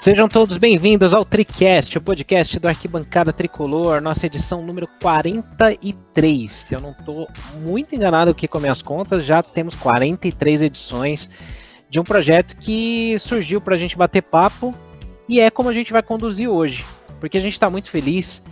Sejam todos bem-vindos ao TriCast, o podcast do Arquibancada Tricolor, nossa edição número 43. Se eu não estou muito enganado aqui com minhas contas, já temos 43 edições de um projeto que surgiu para a gente bater papo e é como a gente vai conduzir hoje, porque a gente está muito feliz,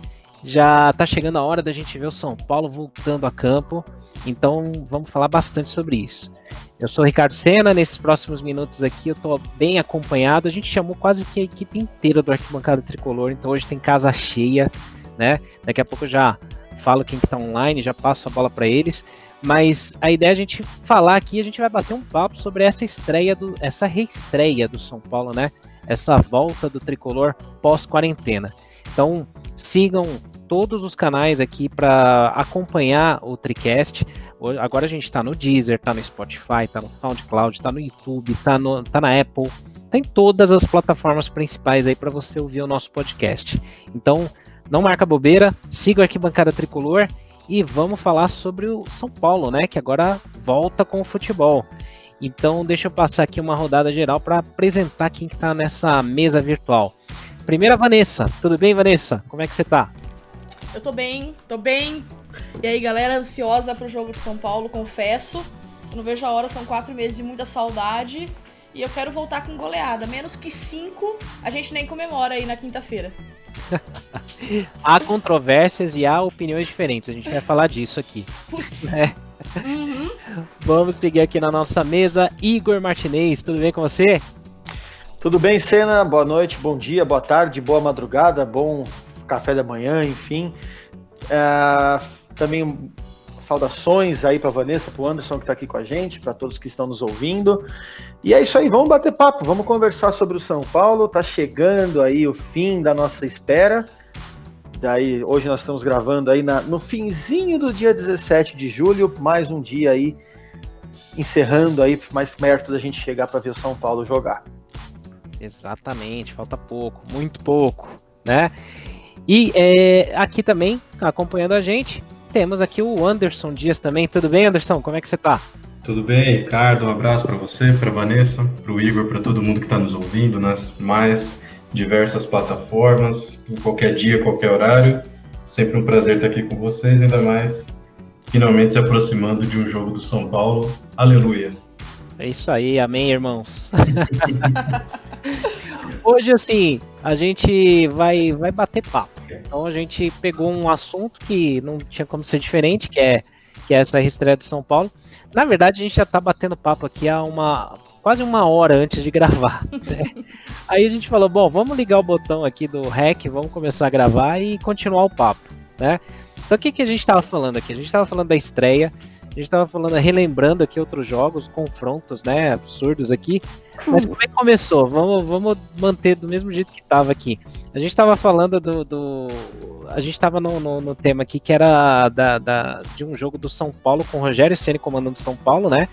já está chegando a hora da gente ver o São Paulo voltando a campo, então vamos falar bastante sobre isso. Eu sou o Ricardo Senna, nesses próximos minutos aqui eu estou bem acompanhado, a gente chamou quase que a equipe inteira do Arquibancada Tricolor, então hoje tem casa cheia, né? Daqui a pouco eu já falo quem que tá online, já passo a bola para eles, mas a ideia é a gente falar aqui, a gente vai bater um papo sobre essa reestreia do São Paulo, né? Essa volta do Tricolor pós-quarentena. Então sigam todos os canais aqui para acompanhar o TriCast. Agora a gente está no Deezer, está no Spotify, está no SoundCloud, está no YouTube, está na Apple, está em todas as plataformas principais aí para você ouvir o nosso podcast. Então, não marca bobeira, siga o Arquibancada Tricolor e vamos falar sobre o São Paulo, né? Que agora volta com o futebol. Então, deixa eu passar aqui uma rodada geral para apresentar quem que está nessa mesa virtual. Primeira, Vanessa. Tudo bem, Vanessa? Como é que você tá? Eu tô bem. E aí, galera, ansiosa pro jogo de São Paulo, confesso. Eu não vejo a hora, são 4 meses de muita saudade. E eu quero voltar com goleada. Menos que 5, a gente nem comemora aí na quinta-feira. Há controvérsias e há opiniões diferentes. A gente vai falar disso aqui. Putz. Uhum. Vamos seguir aqui na nossa mesa. Igor Martinez, tudo bem com você? Tudo bem, Senna? Boa noite, bom dia, boa tarde, boa madrugada, bom café da manhã, enfim. Também saudações aí para Vanessa, para o Anderson que está aqui com a gente, para todos que estão nos ouvindo. E é isso aí, vamos bater papo, vamos conversar sobre o São Paulo. Tá chegando aí o fim da nossa espera. Daí, hoje nós estamos gravando aí no finzinho do dia 17 de julho, mais um dia aí, encerrando aí, mais perto da gente chegar para ver o São Paulo jogar. Exatamente, falta pouco, muito pouco, né? E aqui também, acompanhando a gente, temos aqui o Anderson Dias também. Tudo bem, Anderson? Como é que você tá? Tudo bem, Ricardo. Um abraço para você, para Vanessa, para o Igor, para todo mundo que está nos ouvindo nas mais diversas plataformas, em qualquer dia, qualquer horário. Sempre um prazer estar aqui com vocês, ainda mais finalmente se aproximando de um jogo do São Paulo. Aleluia! É isso aí, amém, irmãos. Hoje, assim, a gente vai bater papo. Então a gente pegou um assunto que não tinha como ser diferente, que é essa reestreia do São Paulo. Na verdade, a gente já tá batendo papo aqui há quase uma hora antes de gravar, né? Aí a gente falou, bom, vamos ligar o botão aqui do REC, vamos começar a gravar e continuar o papo, né? Então o que a gente estava falando aqui? A gente estava falando da estreia, a gente estava falando, relembrando aqui outros jogos, confrontos, né, absurdos aqui. Mas como é que começou? Vamos manter do mesmo jeito que estava aqui. A gente estava falando a gente estava no tema aqui que era de um jogo do São Paulo com o Rogério Ceni comandando São Paulo, né?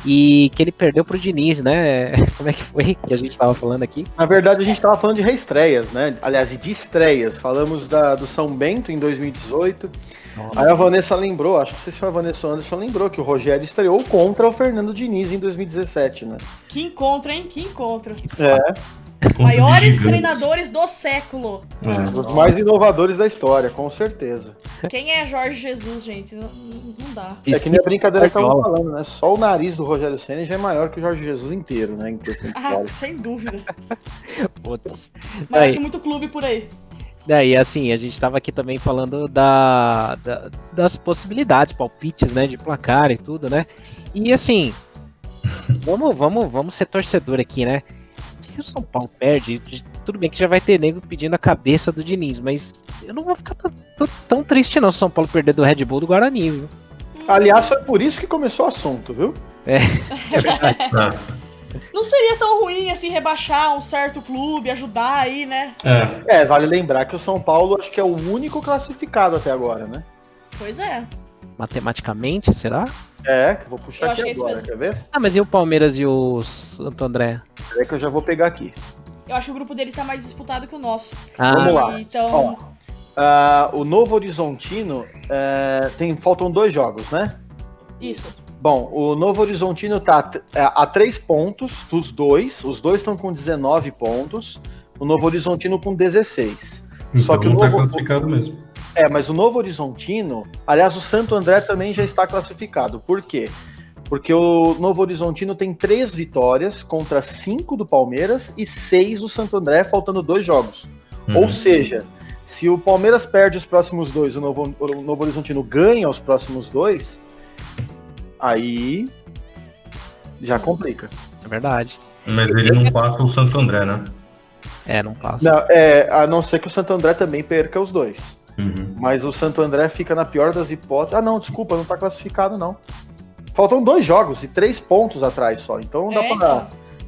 E que ele perdeu pro Diniz, né? Como é que foi que a gente estava falando aqui? Na verdade, a gente estava falando de reestreias, né? Aliás, de estreias. Falamos do São Bento em 2018. Aí a Vanessa lembrou, acho que não sei se foi a Vanessa ou Anderson, lembrou que o Rogério estreou contra o Fernando Diniz em 2017, né? Que encontro, hein? Que encontro. Gigantes. Maiores treinadores do século. Os mais inovadores da história, com certeza. Quem é Jorge Jesus, gente? Não dá. É que nem a brincadeira que estavam falando, né? Só o nariz do Rogério Ceni já é maior que o Jorge Jesus inteiro, né? Sem dúvida. Putz. Maior que muito clube por aí. Daí, assim, a gente estava aqui também falando das possibilidades, palpites, né, de placar e tudo, né? E assim, vamos ser torcedor aqui, né? Se o São Paulo perde, tudo bem que já vai ter nego pedindo a cabeça do Diniz, mas eu não vou ficar tão triste não se o São Paulo perder do Red Bull do Guarani, viu? Aliás, foi por isso que começou o assunto, viu? É verdade. Não seria tão ruim assim rebaixar um certo clube, ajudar aí, né? Vale lembrar que o São Paulo acho que é o único classificado até agora, né? Pois é. Matematicamente, será? Vou puxar aqui agora, quer ver? Ah, mas e o Palmeiras e o Santo André? Peraí que eu já vou pegar aqui. Eu acho que o grupo deles tá mais disputado que o nosso. Vamos lá. Então... o Novo Horizontino, faltam 2 jogos, né? Isso. Bom, o Novo Horizontino tá a 3 pontos dos dois. Os dois estão com 19 pontos. o Novo Horizontino com 16. Então Só que o não tá Novo... classificado mesmo. mas o Novo Horizontino, aliás, o Santo André também já está classificado. Por quê? Porque o Novo Horizontino tem 3 vitórias contra 5 do Palmeiras e 6 do Santo André, faltando 2 jogos. Ou seja, se o Palmeiras perde os próximos 2, o Novo Horizontino ganha os próximos 2, aí já complica. É verdade. Mas ele não passa o Santo André, né? Não passa. Não, a não ser que o Santo André também perca os 2. Mas o Santo André fica na pior das hipóteses. Ah, não, desculpa, não tá classificado, não. Faltam 2 jogos e 3 pontos atrás só. Então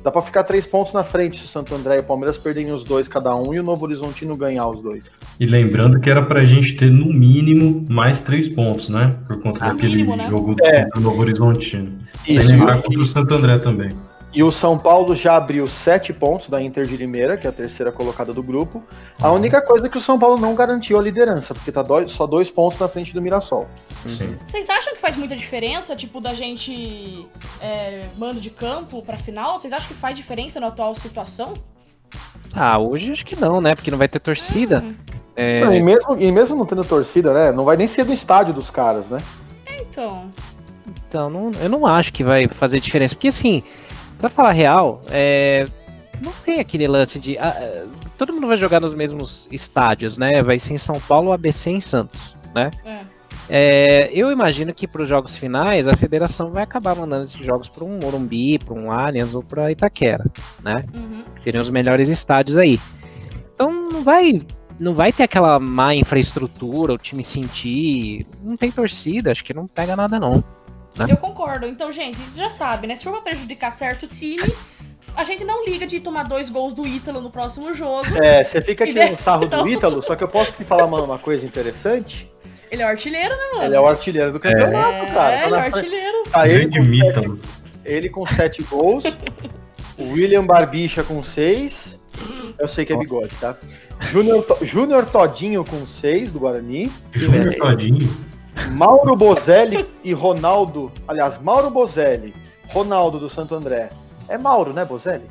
dá pra ficar 3 pontos na frente se o Santo André e o Palmeiras perderem os 2 cada um e o Novo Horizontino ganhar os 2. E lembrando que era pra gente ter no mínimo mais 3 pontos, né? Por conta daquele mínimo, né? jogo do Novo Horizontino. Sem Isso. lembrar contra o Santo André também. E o São Paulo já abriu 7 pontos da Inter de Limeira, que é a terceira colocada do grupo. A única coisa é que o São Paulo não garantiu a liderança, porque tá só 2 pontos na frente do Mirassol. Sim. Vocês acham que faz muita diferença, tipo, da gente mando de campo pra final? Vocês acham que faz diferença na atual situação? Hoje acho que não, né? Porque não vai ter torcida. Não, e mesmo não tendo torcida, né? Não vai nem ser do estádio dos caras, né? Então, eu não acho que vai fazer diferença. Porque assim, pra falar a real, não tem aquele lance de... todo mundo vai jogar nos mesmos estádios, né? Vai ser em São Paulo, ABC em Santos, né? Eu imagino que para os jogos finais a federação vai acabar mandando esses jogos para um Morumbi, para um Allianz ou para Itaquera, né? Seriam os melhores estádios aí. Então não vai ter aquela má infraestrutura, o time sentir, não tem torcida, acho que não pega nada não. Né? Eu concordo. Então, gente, já sabe, né? Se for pra prejudicar certo time, a gente não liga de tomar 2 gols do Ítalo no próximo jogo. Você fica tirando sarro do Ítalo, só que eu posso te falar uma coisa interessante. Ele é o artilheiro, né, mano? Ele é o artilheiro do campeonato, cara. Ele é o artilheiro. Tá Grande ele com 7 gols, o William Barbicha com 6, eu sei que é bigode, tá? Júnior Todinho com 6 do Guarani. Júnior Todinho. Mauro Bozelli e Ronaldo. Aliás, Mauro Bozelli, Ronaldo do Santo André. É Mauro, né, Bozelli?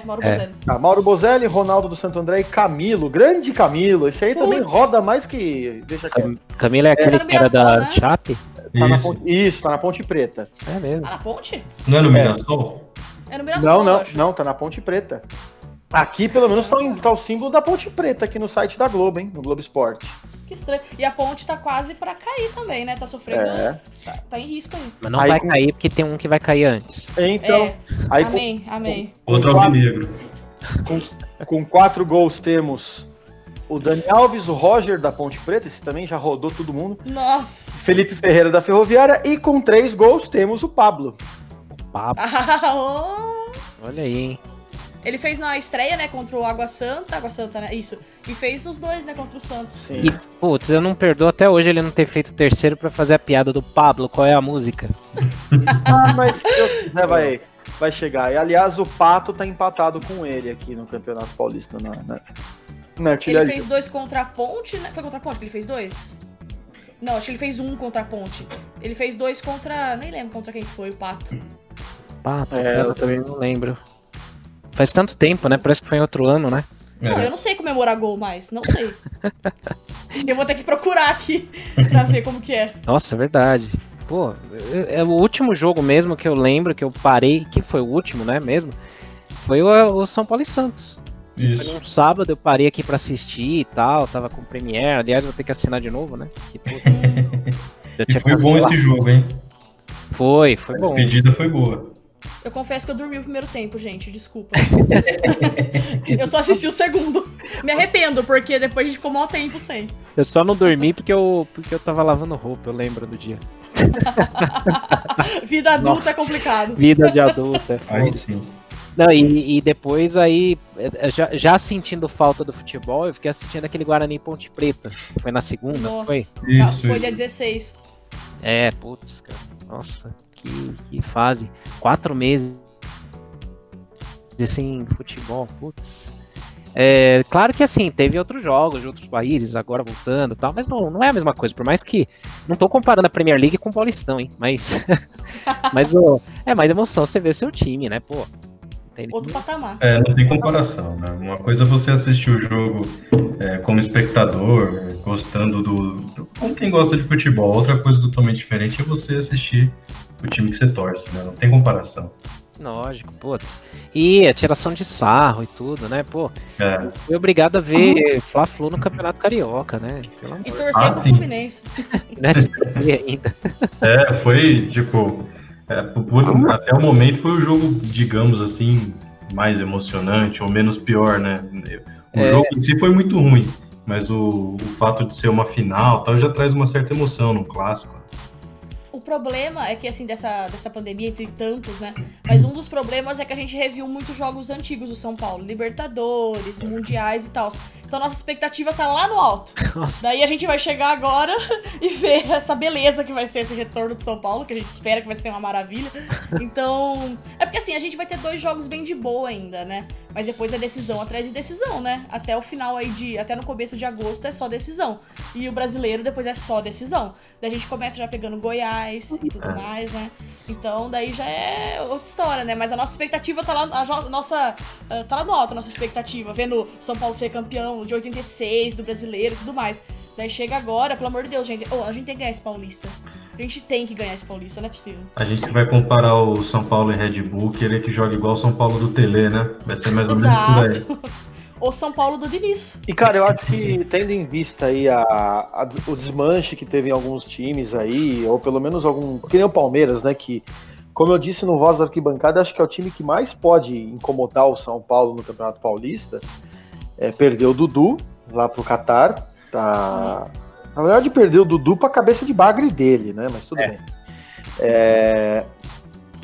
Mauro Bozelli. Mauro Bozelli, Ronaldo do Santo André e Camilo, grande Camilo. Esse aí também roda mais que. Deixa quieto. Camilo é aquele que era da Chape? Tá na Ponte Preta. É mesmo. Tá na Ponte? Não é no Mirassol? É no Mirassol, Não, tá na Ponte Preta. Aqui, pelo menos, tá o símbolo da Ponte Preta aqui no site da Globo, hein? No Globo Esporte. Que estranho. E a Ponte tá quase pra cair também, né? Tá sofrendo. Tá em risco aí. Mas não vai cair porque tem um que vai cair antes. Então. Amém. Outro alvinegro. Com 4 gols temos o Dani Alves, o Roger da Ponte Preta, esse também já rodou todo mundo. Nossa. Felipe Ferreira da Ferroviária e com 3 gols temos o Pablo. Olha aí, hein? Ele fez na estreia, né, contra o Água Santa, né, isso. E fez os 2, né, contra o Santos. Sim. E, putz, eu não perdoo até hoje ele não ter feito o terceiro pra fazer a piada do Pablo, qual é a música? Mas se Deus quiser vai chegar. E, aliás, o Pato tá empatado com ele aqui no Campeonato Paulista. Na artilharia. Ele fez 2 contra a Ponte, né? Foi contra a Ponte que ele fez 2? Não, acho que ele fez 1 contra a Ponte. Ele fez 2 contra... Nem lembro contra quem foi, o Pato. Pato, eu também não lembro. Faz tanto tempo, né? Parece que foi em outro ano, né? Não, eu não sei comemorar gol mais. Não sei. Eu vou ter que procurar aqui pra ver como que é. Nossa, é verdade. Pô, é o último jogo mesmo que eu lembro, que eu parei, que foi o último, né, mesmo, foi o São Paulo e Santos. Isso. Foi num sábado, eu parei aqui pra assistir e tal, tava com Premiere, aliás, vou ter que assinar de novo, né? E foi bom esse jogo, hein? Foi bom. A despedida foi boa. Eu confesso que eu dormi o primeiro tempo, gente, desculpa. Eu só assisti o segundo. Me arrependo, porque depois a gente ficou mó tempo sem. Eu só não dormi porque eu tava lavando roupa, eu lembro do dia. Vida adulta é complicado. Vida de adulta é foda. Aí sim. Não, e depois aí, já sentindo falta do futebol, eu fiquei assistindo aquele Guarani Ponte Preta. Foi na segunda, nossa, foi? Isso, foi dia 16. Putz, cara. Nossa, que fase. 4 meses sem futebol, putz. Claro que assim, teve outros jogos de outros países, agora voltando e tal, mas não é a mesma coisa, por mais que, não tô comparando a Premier League com o Paulistão, hein, mas é mais emoção você ver seu time, né, pô, outro patamar. Não tem comparação, né? Uma coisa é você assistir o jogo como espectador, gostando como quem gosta de futebol. Outra coisa totalmente diferente é você assistir o time que você torce, né? Não tem comparação. Lógico, putz. E a tiração de sarro e tudo, né? Pô, fui obrigado a ver Fla-Flu no Campeonato Carioca, né? Pelo amor. E torcer pro Fluminense. Não é SBT ainda. Foi, tipo, até o momento foi o jogo, digamos assim, mais emocionante ou menos pior, né? O jogo em si foi muito ruim, mas o fato de ser uma final tal já traz uma certa emoção no clássico. O problema é que, assim, dessa pandemia, entre tantos, né? Mas um dos problemas é que a gente reviu muitos jogos antigos do São Paulo. Libertadores, Mundiais e tal. Então a nossa expectativa tá lá no alto. Nossa. Daí a gente vai chegar agora e ver essa beleza que vai ser esse retorno do São Paulo, que a gente espera que vai ser uma maravilha. Então, é porque assim, a gente vai ter 2 jogos bem de boa ainda, né? Mas depois é decisão atrás de decisão, né? Até o final aí até no começo de agosto é só decisão. E o brasileiro depois é só decisão. Daí a gente começa já pegando Goiás e tudo mais, né? Então daí já é outra história, né? Mas a nossa expectativa tá lá, tá lá no alto, a nossa expectativa. Vendo São Paulo ser campeão de 86, do brasileiro e tudo mais. Daí chega agora, pelo amor de Deus, gente. A gente tem que ganhar esse Paulista. A gente tem que ganhar esse Paulista, não é possível. A gente vai comparar o São Paulo e Red Bull, querer que jogue igual o São Paulo do Tele, né? Vai ser mais ou menos por aí. O São Paulo do Diniz. E, cara, eu acho que, tendo em vista aí o desmanche que teve em alguns times aí, ou pelo menos que nem o Palmeiras, né, que, como eu disse no Voz da Arquibancada, acho que é o time que mais pode incomodar o São Paulo no Campeonato Paulista. Perdeu o Dudu lá pro Catar. Tá... Na verdade, perdeu o Dudu pra cabeça de bagre dele, né, mas tudo bem.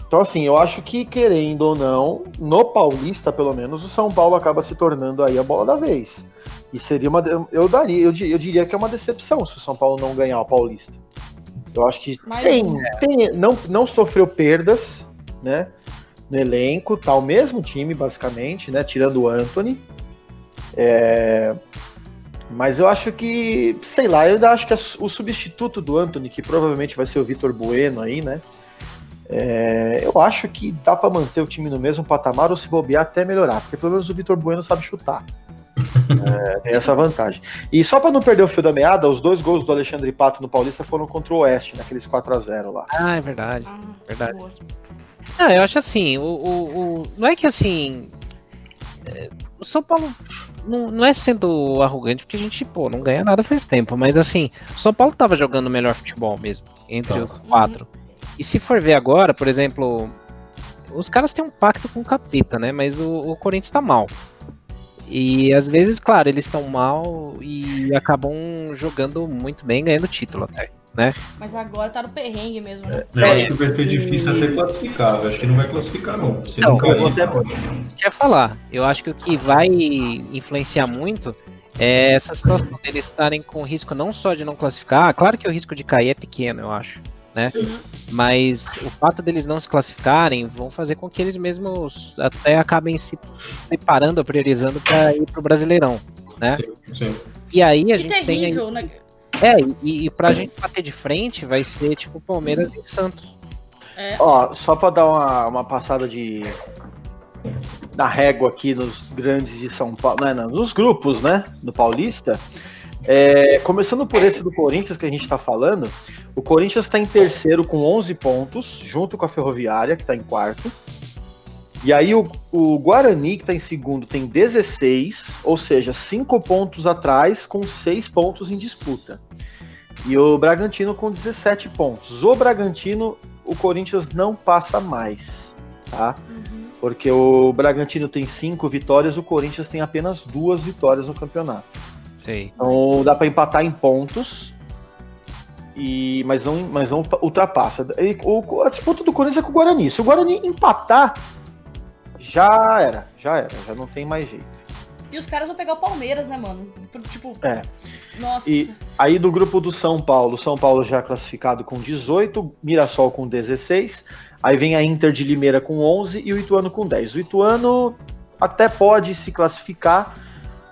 Então, assim, eu acho que, querendo ou não, no Paulista, pelo menos, o São Paulo acaba se tornando aí a bola da vez. E seria eu diria que é uma decepção se o São Paulo não ganhar o Paulista. Eu acho que não sofreu perdas, né, no elenco, tá o mesmo time, basicamente, né, tirando o Antony. Mas eu acho que, sei lá, eu ainda acho que o substituto do Antony, que provavelmente vai ser o Vitor Bueno aí, né, eu acho que dá pra manter o time no mesmo patamar ou se bobear até melhorar, porque pelo menos o Vitor Bueno sabe chutar. Tem essa vantagem. E só pra não perder o fio da meada, os 2 gols do Alexandre Pato no Paulista foram contra o Oeste, naqueles 4-0 lá. É verdade. Verdade. Não, eu acho assim, não é que assim, o São Paulo não é sendo arrogante, porque a gente, não ganha nada faz tempo, mas assim, o São Paulo tava jogando o melhor futebol mesmo, entre os 4. E se for ver agora, por exemplo, os caras têm um pacto com o capeta, né? Mas o Corinthians tá mal. E às vezes, claro, eles estão mal e acabam jogando muito bem, ganhando título até, né? Mas agora tá no perrengue mesmo, né? Eu acho que vai ser difícil até classificar. Eu acho que não vai classificar, não. Se então, não cair, quer falar? Eu acho que o que vai influenciar muito é essa situação deles estarem com risco não só de não classificar, claro que o risco de cair é pequeno, eu acho, né? Mas o fato deles não se classificarem vão fazer com que eles mesmos até acabem se preparando, priorizando para ir pro Brasileirão, né? Sim. E aí a Que gente terrível, tem... né? E pra gente bater de frente vai ser tipo Palmeiras e Santos. Ó, só pra dar uma passada na régua aqui nos grandes de São Paulo, nos grupos, né, do Paulista. Começando por esse do Corinthians que a gente tá falando, o Corinthians está em terceiro com 11 pontos, junto com a Ferroviária, que tá em quarto. E aí o Guarani, que tá em segundo, tem 16, ou seja, 5 pontos atrás, com 6 pontos em disputa. E o Bragantino com 17 pontos. O Bragantino, o Corinthians não passa mais, tá? Porque o Bragantino tem 5 vitórias, o Corinthians tem apenas 2 vitórias no campeonato. Sim. Então dá para empatar em pontos, mas não ultrapassa. A disputa do Corinthians é com o Guarani. Se o Guarani empatar, já não tem mais jeito. E os caras vão pegar o Palmeiras, né, mano? Tipo, nossa. E aí do grupo do São Paulo já classificado com 18, Mirassol com 16, aí vem a Inter de Limeira com 11 e o Ituano com 10. O Ituano até pode se classificar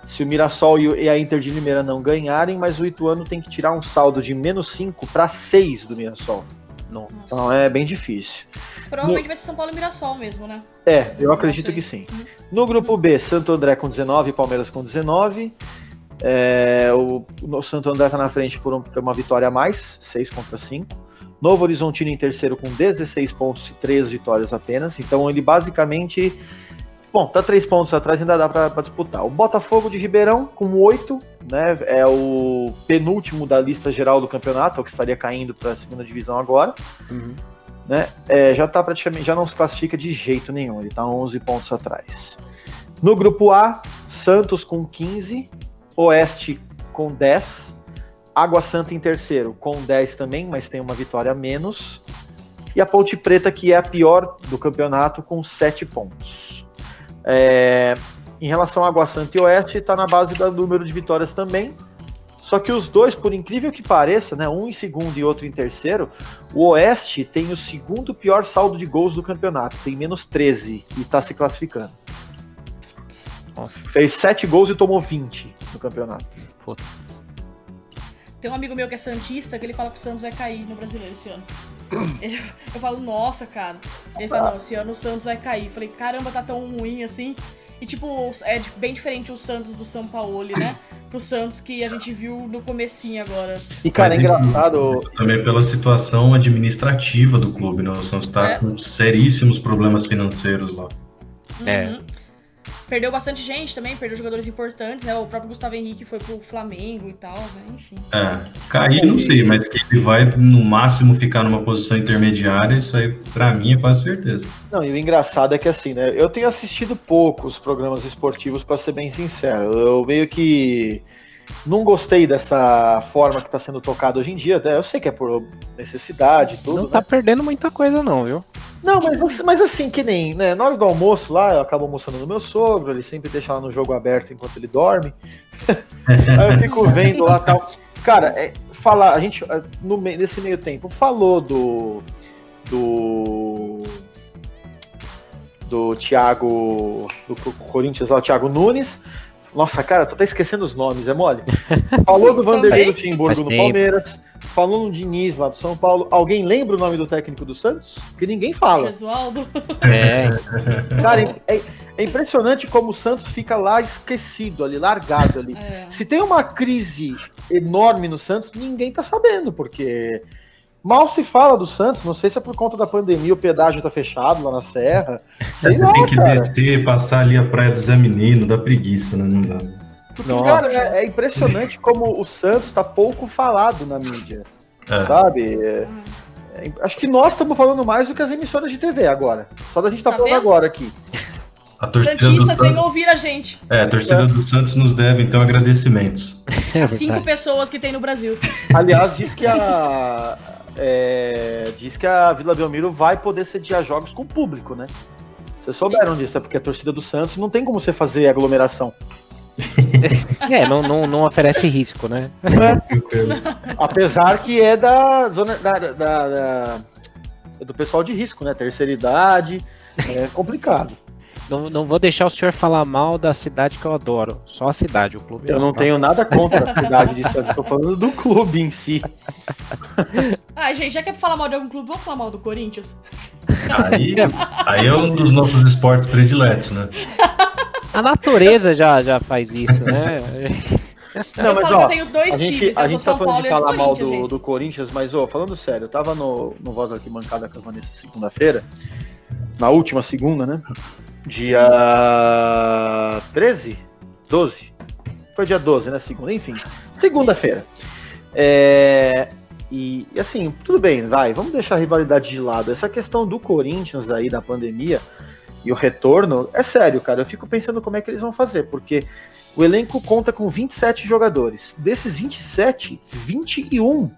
se o Mirassol e a Inter de Limeira não ganharem, mas o Ituano tem que tirar um saldo de -5 para 6 do Mirassol. Não. Então é bem difícil. Provavelmente vai ser São Paulo e Mirassol mesmo, né? Eu acredito que sim. No grupo B, Santo André com 19 e Palmeiras com 19. O Santo André tá na frente por uma vitória a mais, 6-5. Novo Horizontino em terceiro com 16 pontos e 3 vitórias apenas. Então ele basicamente... Bom, tá 3 pontos atrás, ainda dá pra disputar. O Botafogo de Ribeirão com 8, né? É o penúltimo da lista geral do campeonato, é o que estaria caindo para a segunda divisão agora. Né? Já tá praticamente, já não se classifica de jeito nenhum, ele tá 11 pontos atrás. No grupo A, Santos com 15, Oeste com 10, Água Santa em terceiro com 10 também, mas tem uma vitória a menos. E a Ponte Preta, que é a pior do campeonato, com 7 pontos. Em relação a Água Santa e Oeste, está na base do número de vitórias também. Só que os dois, por incrível que pareça, né, um em segundo e outro em terceiro, o Oeste tem o segundo pior saldo de gols do campeonato, tem menos 13 e está se classificando. Nossa. Fez 7 gols e tomou 20 no campeonato. Puta. Tem um amigo meu que é santista, que ele fala que o Santos vai cair no Brasileiro esse ano. Eu falo, nossa, cara. Ele fala, não, esse ano o Santos vai cair. Eu falei, caramba, tá tão ruim assim. E tipo, é bem diferente o Santos do São Paulo, né? Pro Santos que a gente viu no comecinho agora. E cara, é engraçado... Também pela situação administrativa do clube, né? O Santos tá com seríssimos problemas financeiros lá. Perdeu bastante gente também, perdeu jogadores importantes, né? O próprio Gustavo Henrique foi pro Flamengo e tal, né? Enfim. Cair não sei, mas que ele vai no máximo ficar numa posição intermediária, isso aí pra mim é quase certeza. Não, e o engraçado é que assim, né? Eu tenho assistido poucos programas esportivos, pra ser bem sincero. Eu meio que não gostei dessa forma que tá sendo tocado hoje em dia, até eu sei que é por necessidade e tudo. Não tá perdendo muita coisa não, viu? Não, mas assim, que nem, né, na hora do almoço lá, eu acabo almoçando no meu sogro, ele sempre deixa lá no jogo aberto enquanto ele dorme. Aí eu fico vendo lá e tal. Cara, a gente, nesse meio tempo, falou do Thiago, do Corinthians lá, o Thiago Nunes. Nossa, cara, tô até esquecendo os nomes, é mole? Falou do Vanderlei Luxemburgo no Palmeiras, falou no Diniz lá do São Paulo. Alguém lembra o nome do técnico do Santos? Porque ninguém fala. Gesualdo. Cara, é impressionante como o Santos fica lá esquecido ali, largado ali. Se tem uma crise enorme no Santos, ninguém tá sabendo, porque... Mal se fala do Santos, não sei se é por conta da pandemia, o pedágio tá fechado lá na Serra. Sei lá, tem que cara. descer, passar ali a Praia do Zé Menino, dá preguiça, né? Não dá. Cara, é impressionante como o Santos tá pouco falado na mídia, sabe? Acho que nós estamos falando mais do que as emissoras de TV agora. Só da gente tá falando agora aqui. Santistas vêm ouvir a gente. A torcida do Santos nos deve, então, agradecimentos. As 5 pessoas que tem no Brasil. Aliás, diz que a Vila Belmiro vai poder sediar jogos com público, né? Vocês souberam disso, é porque a torcida do Santos não tem como você fazer aglomeração. Não oferece risco, né? Apesar que é da zona do pessoal de risco, né? Terceira idade, é complicado. Não vou deixar o senhor falar mal da cidade que eu adoro. Só a cidade, o clube. Eu não tenho nada contra a cidade de Santos. Estou falando do clube em si. Gente, já quer falar mal de algum clube, vamos falar mal do Corinthians? Aí é um dos nossos esportes prediletos, né? A natureza já faz isso, né? Não, mas eu tenho 2 times, a gente São tá falando Paulo de e falar mal Corinthians, do Corinthians, mas falando sério, eu tava no Voz Arquibancada com a Vanessa segunda-feira, na última segunda, né? Dia 13? 12? Foi dia 12, né? Segunda, enfim. Segunda-feira. E assim, tudo bem, vamos deixar a rivalidade de lado. Essa questão do Corinthians aí, da pandemia e o retorno, é sério, cara. Eu fico pensando como é que eles vão fazer, porque o elenco conta com 27 jogadores. Desses 27, 21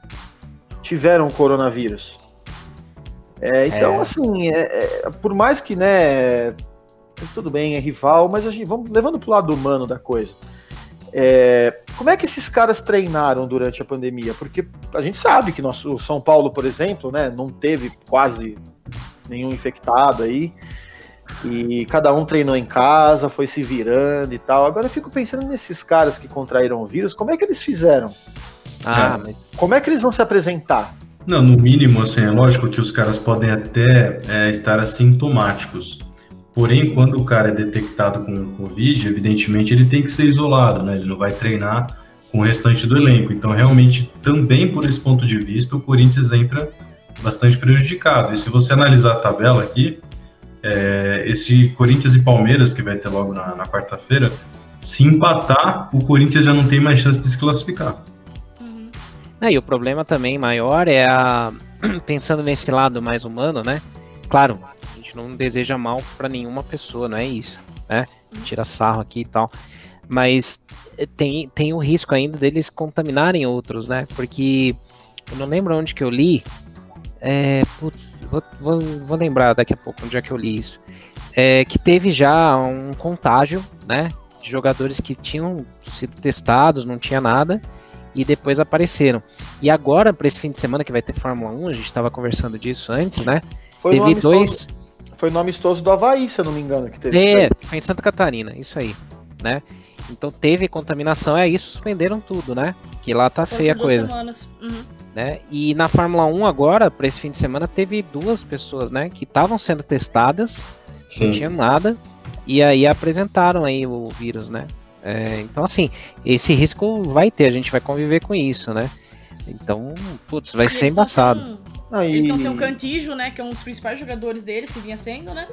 tiveram coronavírus. Então, assim, por mais que, né... Tudo bem, é rival, mas a gente vamos levando pro lado humano da coisa. Como é que esses caras treinaram durante a pandemia? Porque a gente sabe que o São Paulo, por exemplo, né, não teve quase nenhum infectado aí, e cada um treinou em casa, foi se virando e tal. Agora eu fico pensando nesses caras que contraíram o vírus, como é que eles fizeram? Como é que eles vão se apresentar Não, no mínimo, assim, é lógico que os caras podem até estar assintomáticos. Porém, quando o cara é detectado com Covid, evidentemente ele tem que ser isolado, né? Ele não vai treinar com o restante do elenco. Então, realmente, também por esse ponto de vista, o Corinthians entra bastante prejudicado. E se você analisar a tabela aqui, esse Corinthians e Palmeiras, que vai ter logo na quarta-feira, se empatar, o Corinthians já não tem mais chance de se classificar. E o problema também maior pensando nesse lado mais humano, né? Claro, a gente não deseja mal para nenhuma pessoa, não é isso, né? Tira sarro aqui e tal. Mas tem o risco ainda deles contaminarem outros, né? Porque eu não lembro onde que eu li. Vou lembrar daqui a pouco onde é que eu li isso. Que teve já um contágio, né? De jogadores que tinham sido testados, não tinha nada. E depois apareceram. E agora, para esse fim de semana que vai ter Fórmula 1, a gente estava conversando disso antes, né? Foi no amistoso do Avaí, se eu não me engano, que teve. Foi em Santa Catarina, isso aí, né? Então teve contaminação, aí suspenderam tudo, né? Que lá tá feia a coisa. Né? E na Fórmula 1 agora, para esse fim de semana, teve 2 pessoas, né? Que estavam sendo testadas, não tinham nada, e aí apresentaram aí o vírus, né? Então, assim, esse risco vai ter, a gente vai conviver com isso, né? Então, vai ser embaçado. Eles estão sem o Cantillo, né? Que é um dos principais jogadores deles, que vinha sendo, né?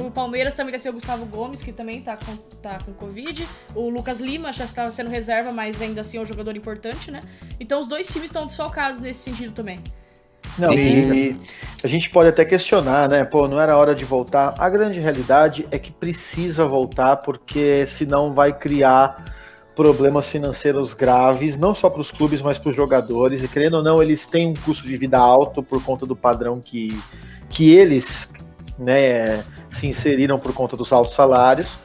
O Palmeiras também vai ser o Gustavo Gomes, que também tá com Covid. O Lucas Lima já estava sendo reserva, mas ainda assim é um jogador importante, né? Então os 2 times estão desfalcados nesse sentido também. Não, e a gente pode até questionar, né? Pô, não era hora de voltar. A grande realidade é que precisa voltar, porque senão vai criar problemas financeiros graves, não só para os clubes, mas para os jogadores. E querendo ou não, eles têm um custo de vida alto por conta do padrão que eles, né, se inseriram por conta dos altos salários.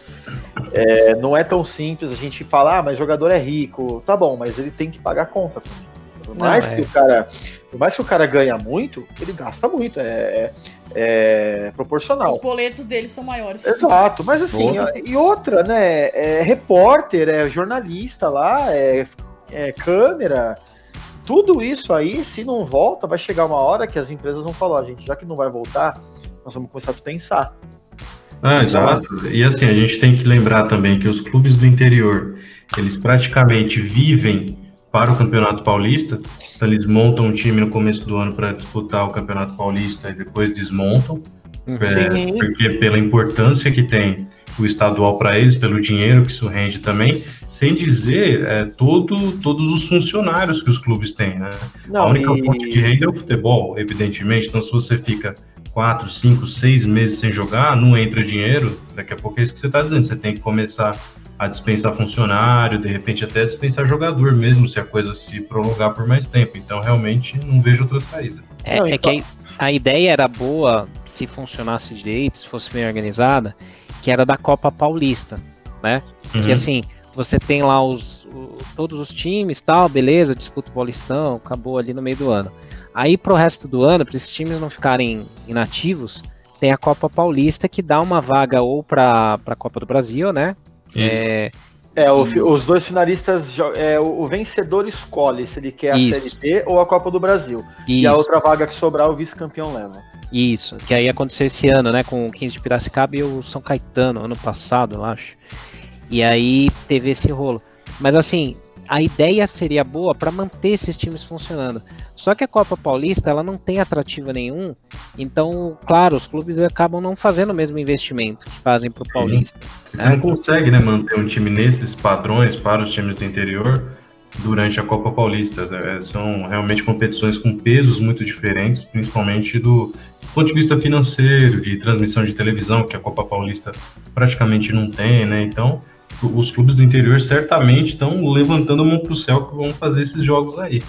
Não é tão simples a gente falar, mas jogador é rico. Tá bom, mas ele tem que pagar a conta também. Por mais que o cara ganha muito, ele gasta muito, é proporcional. Os boletos dele são maiores. Exato, mas assim, e outra, né, repórter, jornalista lá, câmera, tudo isso aí, se não volta, vai chegar uma hora que as empresas vão falar, gente, já que não vai voltar, nós vamos começar a dispensar. Exato, e assim, a gente tem que lembrar também que os clubes do interior, eles praticamente vivem para o Campeonato Paulista. Então eles montam um time no começo do ano para disputar o Campeonato Paulista e depois desmontam, porque pela importância que tem o estadual para eles, pelo dinheiro que isso rende também, sem dizer todos os funcionários que os clubes têm, né? A única fonte de renda é o futebol, evidentemente. Então se você fica 4, 5, 6 meses sem jogar, não entra dinheiro, daqui a pouco é isso que você está dizendo, você tem que começar a dispensar funcionário, de repente até dispensar jogador mesmo, se a coisa se prolongar por mais tempo. Então, realmente, não vejo outra saída. Que a ideia era boa, se funcionasse direito, se fosse bem organizada, que era da Copa Paulista, né? Que assim, você tem lá todos os times, tal, beleza, disputa o Paulistão, acabou ali no meio do ano. Aí, pro resto do ano, para esses times não ficarem inativos, tem a Copa Paulista, que dá uma vaga ou para a Copa do Brasil, né? Os 2 finalistas, o vencedor escolhe se ele quer a Série B ou a Copa do Brasil. E a outra vaga que sobrar, o vice-campeão leva. Isso, que aí aconteceu esse ano, né, com o 15 de Piracicaba e o São Caetano, ano passado, eu acho. E aí teve esse rolo. Mas assim, a ideia seria boa para manter esses times funcionando. Só que a Copa Paulista, ela não tem atrativo nenhum, então, claro, os clubes acabam não fazendo o mesmo investimento que fazem para o Paulista. Você não consegue, né, manter um time nesses padrões para os times do interior durante a Copa Paulista. São realmente competições com pesos muito diferentes, principalmente do ponto de vista financeiro, de transmissão de televisão, que a Copa Paulista praticamente não tem, né? Então, os clubes do interior certamente estão levantando a mão para o céu que vão fazer esses jogos aí.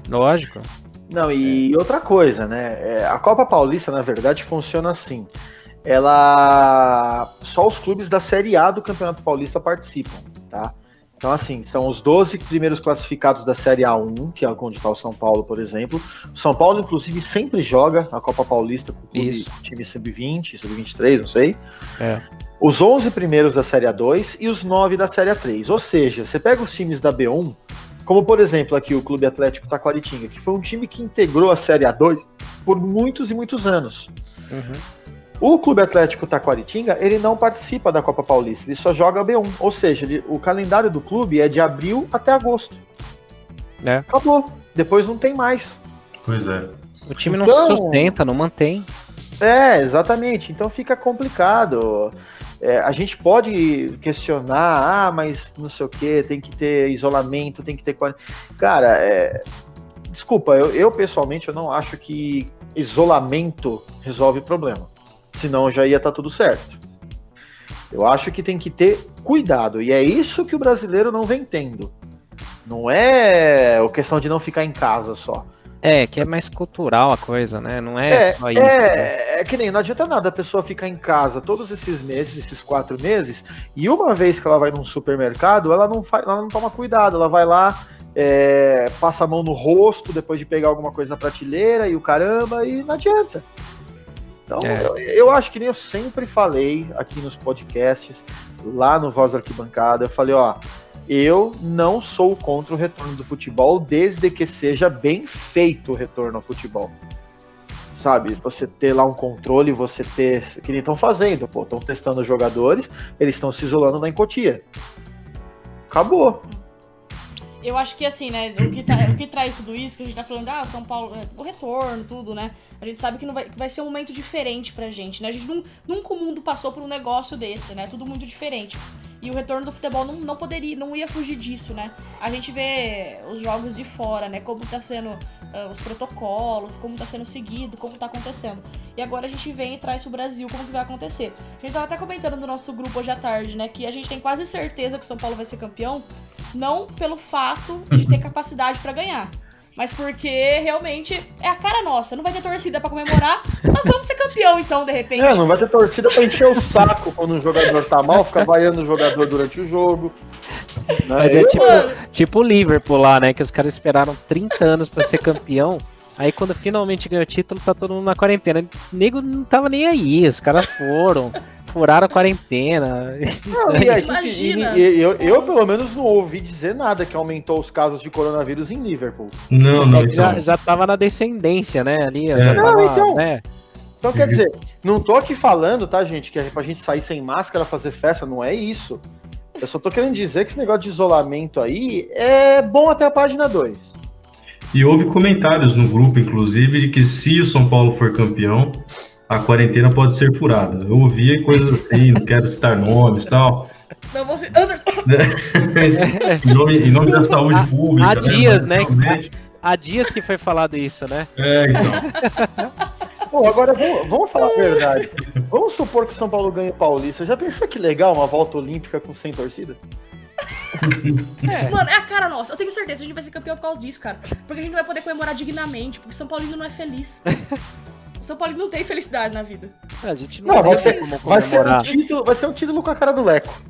Lógico. Não, e outra coisa, né? A Copa Paulista, na verdade, funciona assim. Só os clubes da Série A do Campeonato Paulista participam, tá? Então, assim, são os 12 primeiros classificados da Série A1, que é onde está o São Paulo, por exemplo. O São Paulo, inclusive, sempre joga a Copa Paulista com o time sub-20, sub-23, não sei. Os 11 primeiros da Série A2 e os 9 da Série A3. Ou seja, você pega os times da B1, Como, por exemplo, aqui o Clube Atlético Taquaritinga, que foi um time que integrou a Série A2 por muitos e muitos anos. O Clube Atlético Taquaritinga, ele não participa da Copa Paulista, ele só joga B1. Ou seja, o calendário do clube é de abril até agosto. Acabou. Depois não tem mais. Pois é. O time não se sustenta, não mantém. Exatamente. Então fica complicado. A gente pode questionar, mas não sei o que, tem que ter isolamento, tem que ter... Cara, desculpa, eu pessoalmente eu não acho que isolamento resolve o problema. Senão já ia estar tudo certo. Eu acho que tem que ter cuidado. E é isso que o brasileiro não vem tendo. Não é a questão de não ficar em casa só. Que é mais cultural a coisa, né? Não é só isso. É que nem, não adianta nada a pessoa ficar em casa todos esses meses, esses 4 meses, e uma vez que ela vai num supermercado, ela não toma cuidado, ela vai lá, passa a mão no rosto depois de pegar alguma coisa na prateleira e o caramba, e não adianta. Então, eu acho que nem eu sempre falei aqui nos podcasts, lá no Voz da Arquibancada, eu falei, eu não sou contra o retorno do futebol, desde que seja bem feito o retorno ao futebol. Sabe, você ter lá um controle, você ter... Que nem estão fazendo, estão testando os jogadores, eles estão se isolando lá em Cotia. Acabou. Eu acho que assim, né, o que traz tudo isso, que a gente tá falando, São Paulo, o retorno, tudo, né, a gente sabe que vai ser um momento diferente pra gente, né, a gente nunca o mundo passou por um negócio desse, né, tudo muito diferente. E o retorno do futebol não ia fugir disso, né? A gente vê os jogos de fora, né? Como tá sendo os protocolos, como tá sendo seguido, como tá acontecendo. E agora a gente vem e traz pro Brasil como que vai acontecer. A gente tava até comentando no nosso grupo hoje à tarde, né? Que a gente tem quase certeza que o São Paulo vai ser campeão, não pelo fato de ter capacidade pra ganhar, mas porque realmente é a cara nossa. Não vai ter torcida pra comemorar, mas vamos ser campeão então, de repente. Não vai ter torcida pra encher o saco quando um jogador tá mal, ficar vaiando o jogador durante o jogo. Mas tipo o Liverpool lá, né? Que os caras esperaram 30 anos pra ser campeão. Aí quando finalmente ganhou o título, tá todo mundo na quarentena. O nego não tava nem aí, os caras furaram a quarentena. Imagina! Eu pelo menos não ouvi dizer nada que aumentou os casos de coronavírus em Liverpool. Não. Já tava na descendência, né? Ali, Então quer dizer, não tô aqui falando, tá, gente, que é pra gente sair sem máscara, fazer festa, não é isso. Eu só tô querendo dizer que esse negócio de isolamento aí é bom até a página 2. E houve comentários no grupo, inclusive, de que se o São Paulo for campeão, a quarentena pode ser furada. Eu ouvi coisas assim, não quero citar nomes e tal. Não, você... Anderson! em nome da saúde pública. Há dias, né? Há dias que foi falado isso, né? Então. Agora vamos falar a verdade. Vamos supor que o São Paulo ganhe o Paulista. Já pensou que legal uma volta olímpica sem torcida? Mano, é a cara nossa. Eu tenho certeza que a gente vai ser campeão por causa disso, cara. Porque a gente não vai poder comemorar dignamente, porque São Paulino não é feliz. São Paulino não tem felicidade na vida. A gente não vai ser um título com a cara do Leco.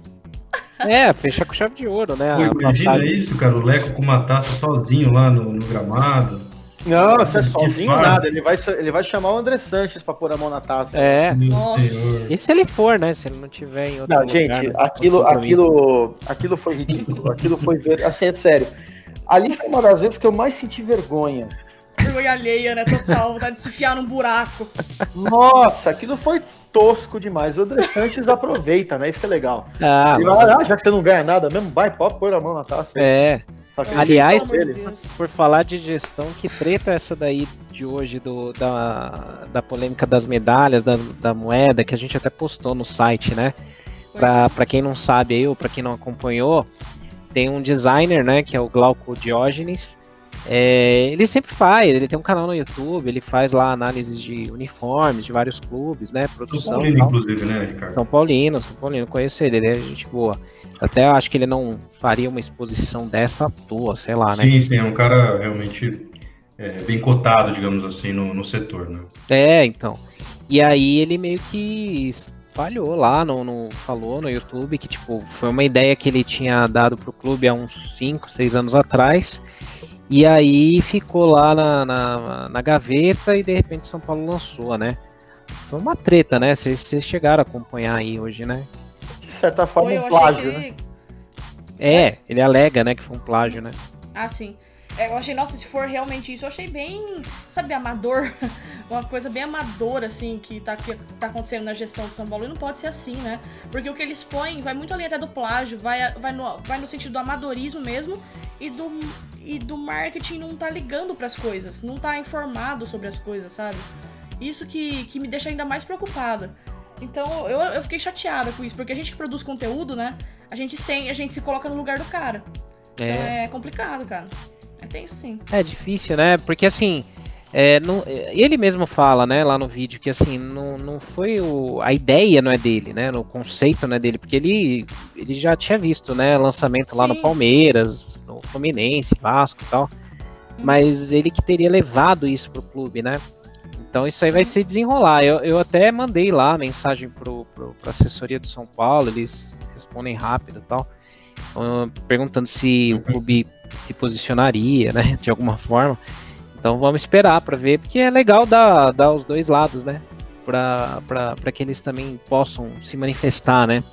Fechar com chave de ouro, né? Imagina isso, cara, o Leco com uma taça sozinho lá no gramado. Não, você é sozinho nada, ele vai chamar o André Sanches pra pôr a mão na taça. Nossa. E se ele for, né? Se ele não tiver em outro lugar. Não, gente, né? aquilo foi ridículo. Aquilo foi, assim, é sério. Ali foi uma das vezes que eu mais senti vergonha. Vergonha alheia, né? Total, vontade de se enfiar num buraco. Nossa, aquilo foi tosco demais. O André Sanches aproveita, né? Isso que é legal. Ele vai, já que você não ganha nada mesmo, pode pôr a mão na taça. Aliás, por falar de gestão, que treta essa daí de hoje da polêmica das medalhas, da moeda, que a gente até postou no site, né? Pra quem não sabe aí, ou pra quem não acompanhou, tem um designer, né, que é o Glauco Diógenes. Ele sempre ele tem um canal no YouTube, ele faz lá análises de uniformes de vários clubes, né, produção. São Paulino, inclusive, né, Ricardo? São Paulino, conheço ele é gente boa. Até acho que ele não faria uma exposição dessa à toa, sei lá, né? Sim, é um cara realmente bem cotado, digamos assim, no setor, né? Então. E aí ele meio que espalhou lá, falou no YouTube que, tipo, foi uma ideia que ele tinha dado pro clube há uns 5, 6 anos atrás. E aí ficou lá na gaveta e de repente São Paulo lançou, né? Foi uma treta, né? Vocês chegaram a acompanhar aí hoje, né? De certa forma, um plágio, né? Ele alega, né, que foi um plágio, né? Ah, sim. Eu achei, nossa, se for realmente isso, eu achei bem, sabe, amador. Uma coisa bem amadora, assim, que tá acontecendo na gestão de São Paulo. E não pode ser assim, né? Porque o que eles põem vai muito além até do plágio, vai no sentido do amadorismo mesmo e do marketing não tá ligando pras coisas, não tá informado sobre as coisas, sabe? Isso que me deixa ainda mais preocupada. Então, eu fiquei chateada com isso, porque a gente que produz conteúdo, né, a gente se coloca no lugar do cara. Então é complicado, cara. Tem isso sim. É difícil, né? Porque assim, ele mesmo fala, né, lá no vídeo, que assim, não foi a ideia não é dele, né? O conceito não é dele, porque ele já tinha visto, né, lançamento lá no Palmeiras, no Fluminense, Vasco e tal. Mas ele que teria levado isso pro clube, né? Então isso aí vai se desenrolar. Eu até mandei lá a mensagem pra assessoria do São Paulo, eles respondem rápido e tal, perguntando se o clube se posicionaria, né, de alguma forma. Então vamos esperar para ver, porque é legal dar os dois lados, né, para que eles também possam se manifestar, né.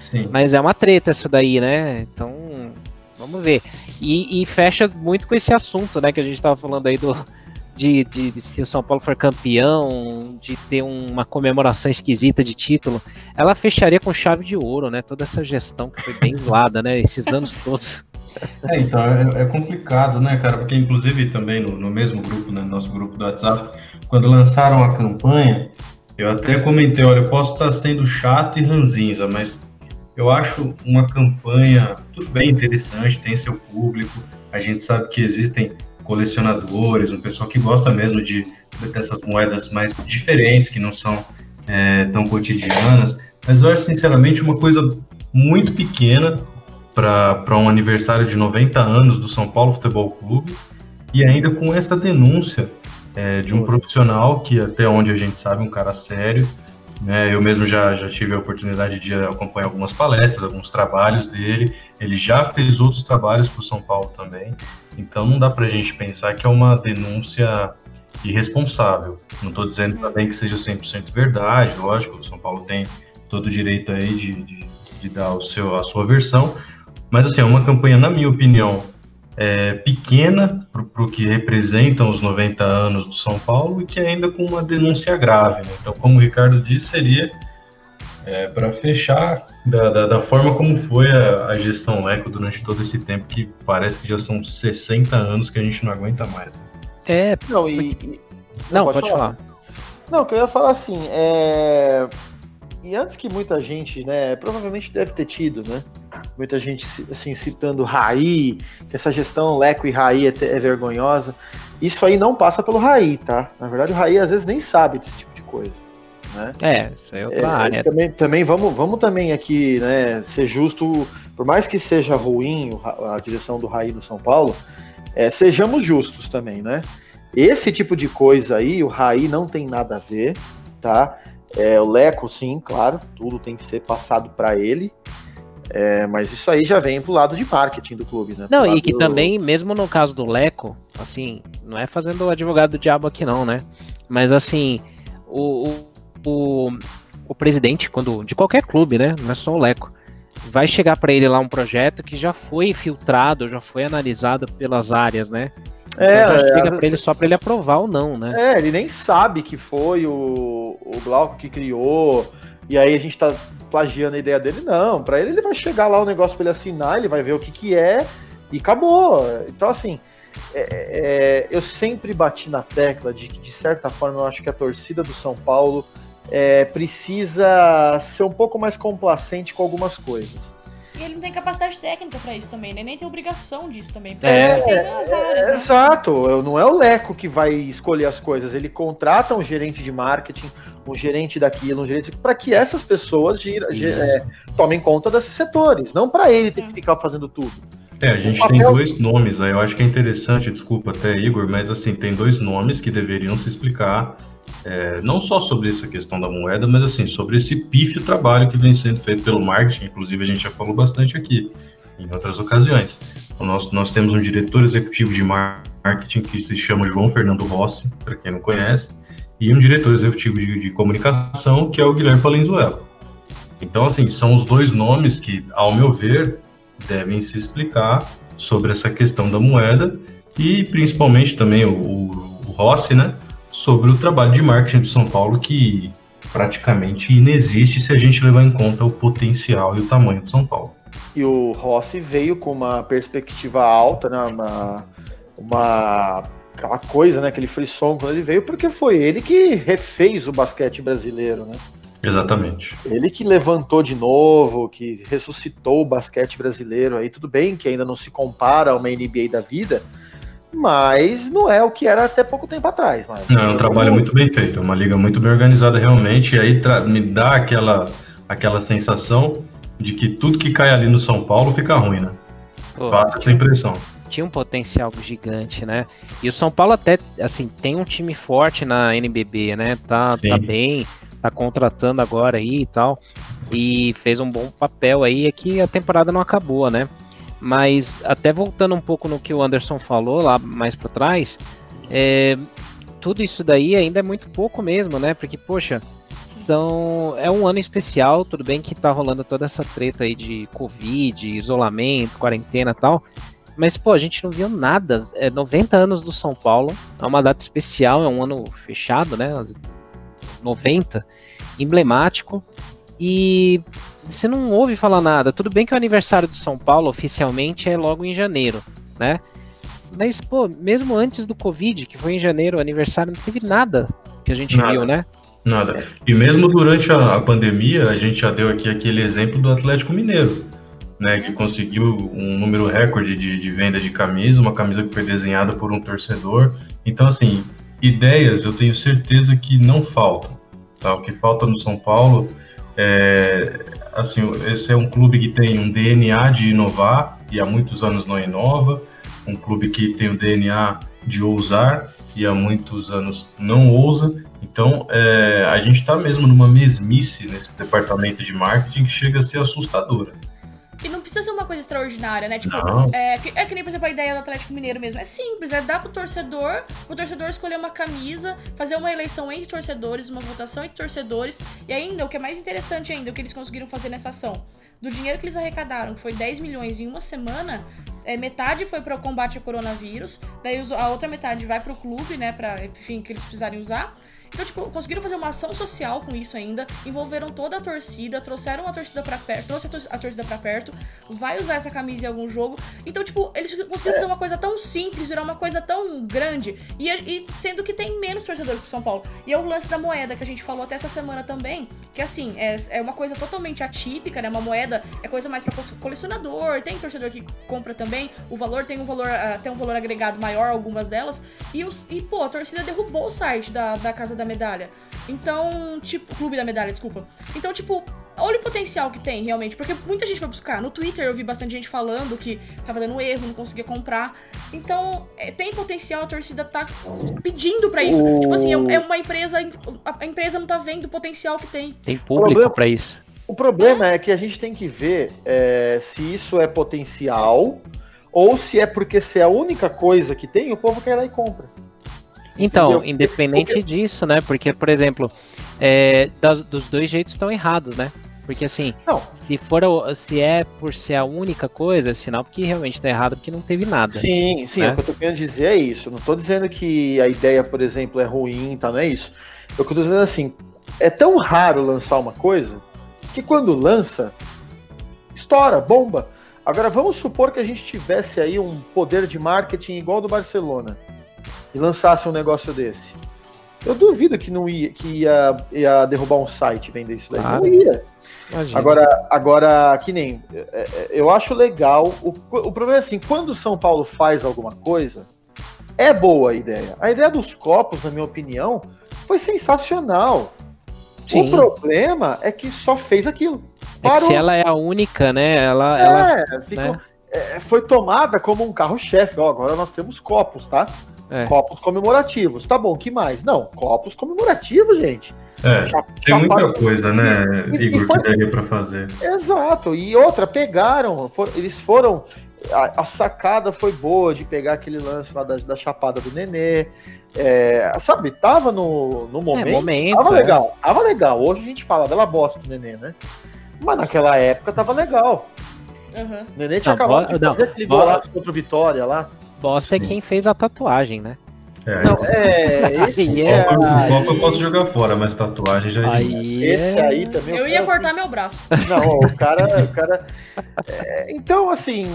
Sim. Mas é uma treta essa daí, né, então vamos ver. E fecha muito com esse assunto, né, que a gente estava falando aí de se o São Paulo for campeão, de ter uma comemoração esquisita de título, ela fecharia com chave de ouro, né? Toda essa gestão que foi bem zoada, né? Esses anos todos. Então, é complicado, né, cara? Porque, inclusive, também no mesmo grupo, né, no nosso grupo do WhatsApp, quando lançaram a campanha, eu até comentei, olha, eu posso estar sendo chato e ranzinza, mas eu acho uma campanha, tudo bem, interessante, tem seu público, a gente sabe que existem colecionadores, um pessoal que gosta mesmo dessas moedas mais diferentes, que não são tão cotidianas, mas eu acho sinceramente uma coisa muito pequena para um aniversário de 90 anos do São Paulo Futebol Clube, e ainda com essa denúncia de um profissional que, até onde a gente sabe, um cara sério, né? Eu mesmo já tive a oportunidade de acompanhar algumas palestras, alguns trabalhos dele, ele já fez outros trabalhos para o São Paulo também, então não dá para a gente pensar que é uma denúncia irresponsável. Não estou dizendo também que seja 100% verdade, lógico, o São Paulo tem todo o direito aí de dar a sua versão, mas assim, é uma campanha, na minha opinião, pequena para o que representam os 90 anos do São Paulo e que ainda com uma denúncia grave, né? Então, como o Ricardo disse, seria para fechar da forma como foi a gestão Leco durante todo esse tempo, que parece que já são 60 anos que a gente não aguenta mais. Não, pode falar. Não, que eu ia falar assim, e antes que muita gente, né, provavelmente deve ter tido, né, muita gente assim, citando Raí, que essa gestão Leco e Raí é vergonhosa, isso aí não passa pelo Raí, tá? Na verdade o Raí às vezes nem sabe desse tipo de coisa, né? Isso aí é outra área. Também vamos também aqui, né, ser justo, por mais que seja ruim a direção do Raí no São Paulo, sejamos justos também, né? Esse tipo de coisa aí, o Raí não tem nada a ver, tá? O Leco, sim, claro, tudo tem que ser passado para ele, mas isso aí já vem pro lado de marketing do clube, né? Não, e que também, mesmo no caso do Leco, assim, não é fazendo o advogado do diabo aqui não, né? Mas assim, o presidente, de qualquer clube, né? Não é só o Leco, vai chegar para ele lá um projeto que já foi filtrado, já foi analisado pelas áreas, né? Então chega pra ele só pra ele aprovar ou não, né? Ele nem sabe que foi o Glauco que criou, e aí a gente tá plagiando a ideia dele, não. Pra ele vai chegar lá o negócio pra ele assinar, ele vai ver o que é, e acabou. Então, assim, eu sempre bati na tecla de que, de certa forma, eu acho que a torcida do São Paulo precisa ser um pouco mais complacente com algumas coisas. E ele não tem capacidade técnica pra isso também, né? Nem tem obrigação disso também. Porque ele tem as áreas, né? Exato, não é o Leco que vai escolher as coisas, ele contrata um gerente de marketing, um gerente daquilo, um gerente para que essas pessoas tomem conta desses setores, não para ele ter que ficar fazendo tudo. A gente tem dois nomes aí, eu acho que é interessante, desculpa até, Igor, mas assim, tem dois nomes que deveriam se explicar, não só sobre essa questão da moeda, mas assim, sobre esse pífio trabalho que vem sendo feito pelo marketing, inclusive a gente já falou bastante aqui, em outras ocasiões. Nós temos um diretor executivo de marketing que se chama João Fernando Rossi, para quem não conhece, e um diretor executivo de comunicação, que é o Guilherme Valenzuela. Então, assim, são os dois nomes que, ao meu ver, devem se explicar sobre essa questão da moeda e principalmente também o Rossi, né, sobre o trabalho de marketing do São Paulo, que praticamente inexiste se a gente levar em conta o potencial e o tamanho do São Paulo. E o Rossi veio com uma perspectiva alta, né, aquela coisa, né, aquele frisson quando ele veio, porque foi ele que refez o basquete brasileiro, né? Exatamente. Ele que levantou de novo, que ressuscitou o basquete brasileiro. Aí tudo bem que ainda não se compara a uma NBA da vida, mas não é o que era até pouco tempo atrás. Mas não, é um trabalho muito bem feito, é uma liga muito bem organizada realmente, e aí me dá aquela sensação de que tudo que cai ali no São Paulo fica ruim, né? Passa essa impressão. Tinha um potencial gigante, né? E o São Paulo até, assim, tem um time forte na NBB, né? Tá bem, tá contratando agora aí e tal, e fez um bom papel aí, é que a temporada não acabou, né? Mas até voltando um pouco no que o Anderson falou lá mais para trás, tudo isso daí ainda é muito pouco mesmo, né? Porque, poxa, é um ano especial, tudo bem que tá rolando toda essa treta aí de Covid, isolamento, quarentena e tal, mas, pô, a gente não viu nada. 90 anos do São Paulo, é uma data especial, é um ano fechado, né? 90, emblemático, e você não ouve falar nada. Tudo bem que o aniversário do São Paulo oficialmente é logo em janeiro, né? Mas, pô, mesmo antes do Covid, que foi em janeiro, o aniversário, não teve nada que a gente viu, né? Nada. E mesmo durante a pandemia, a gente já deu aqui aquele exemplo do Atlético Mineiro, né, que conseguiu um número recorde de venda de camisa, uma camisa que foi desenhada por um torcedor. Então, assim, ideias eu tenho certeza que não faltam, tá? O que falta no São Paulo assim, esse é um clube que tem um DNA de inovar e há muitos anos não inova, um clube que tem o DNA de ousar e há muitos anos não ousa. Então, a gente está mesmo numa mesmice nesse departamento de marketing que chega a ser assustadora. E não precisa ser uma coisa extraordinária, né? Tipo, que nem, por exemplo, a ideia do Atlético Mineiro mesmo. É simples, dar pro torcedor escolher uma camisa, fazer uma eleição entre torcedores, uma votação entre torcedores. E ainda, o que é mais interessante ainda, o que eles conseguiram fazer nessa ação. Do dinheiro que eles arrecadaram, que foi 10 milhões em uma semana, metade foi para o combate ao coronavírus, daí a outra metade vai pro clube, né? Enfim, que eles precisarem usar. Então, tipo, conseguiram fazer uma ação social com isso ainda, envolveram toda a torcida, trouxeram a torcida pra perto, trouxe a torcida pra perto, vai usar essa camisa em algum jogo. Então, tipo, eles conseguiram fazer uma coisa tão simples, virar uma coisa tão grande, e sendo que tem menos torcedores que o São Paulo. E é o lance da moeda, que a gente falou até essa semana também, que assim, é uma coisa totalmente atípica, né? Uma moeda é coisa mais pra colecionador, tem torcedor que compra também, o valor tem um valor agregado maior, algumas delas, e pô, a torcida derrubou o site da Casa da Medalha. Então, tipo, Clube da Medalha, desculpa. Então, tipo, olha o potencial que tem, realmente, porque muita gente vai buscar. No Twitter eu vi bastante gente falando que tava dando erro, não conseguia comprar. Então, tem potencial, a torcida tá pedindo pra isso. Tipo assim, é uma empresa, a empresa não tá vendo o potencial que tem. Tem público pra isso. O problema é que a gente tem que ver se isso é potencial ou se é porque se é a única coisa que tem, o povo quer ir lá e compra. Então, entendeu? independente disso, né? Porque, por exemplo, dos dois jeitos estão errados, né? Porque assim, não. se é por ser a única coisa, é sinal que realmente tá errado, porque não teve nada. Sim, né? O que eu tô querendo dizer é isso. Não tô dizendo que a ideia, por exemplo, é ruim, tá? Não é isso. O que eu tô dizendo é assim, é tão raro lançar uma coisa que quando lança, estoura, bomba. Agora vamos supor que a gente tivesse aí um poder de marketing igual do Barcelona e lançasse um negócio desse. Eu duvido que ia derrubar um site vender isso daí. Claro. Não ia. Imagina. Agora, que nem... Eu acho legal... O problema é assim, quando o São Paulo faz alguma coisa, é boa a ideia. A ideia dos copos, na minha opinião, foi sensacional. Sim. O problema é que só fez aquilo. É que se ela é a única, né? Ela ficou, né? Foi tomada como um carro-chefe. Ó, agora nós temos copos, tá? Copos comemorativos. Tá bom, que mais? Não, copos comemorativos, gente. Tem muita coisa, né, Igor, que daria pra fazer. Exato. E outra, eles foram... A sacada foi boa de pegar aquele lance lá da chapada do Nenê. Sabe, tava no momento. Tava legal. Tava legal. Hoje a gente fala bela bosta do Nenê, né? Mas naquela época tava legal. Aham. O Nenê tinha Não, acabado de não, fazer aquele golaço contra o Vitória lá. Bosta é quem fez a tatuagem, né? Não, Copa eu posso jogar fora, mas tatuagem já é demais. Esse aí também. Eu ia cortar meu braço. Não, o cara. Então, assim.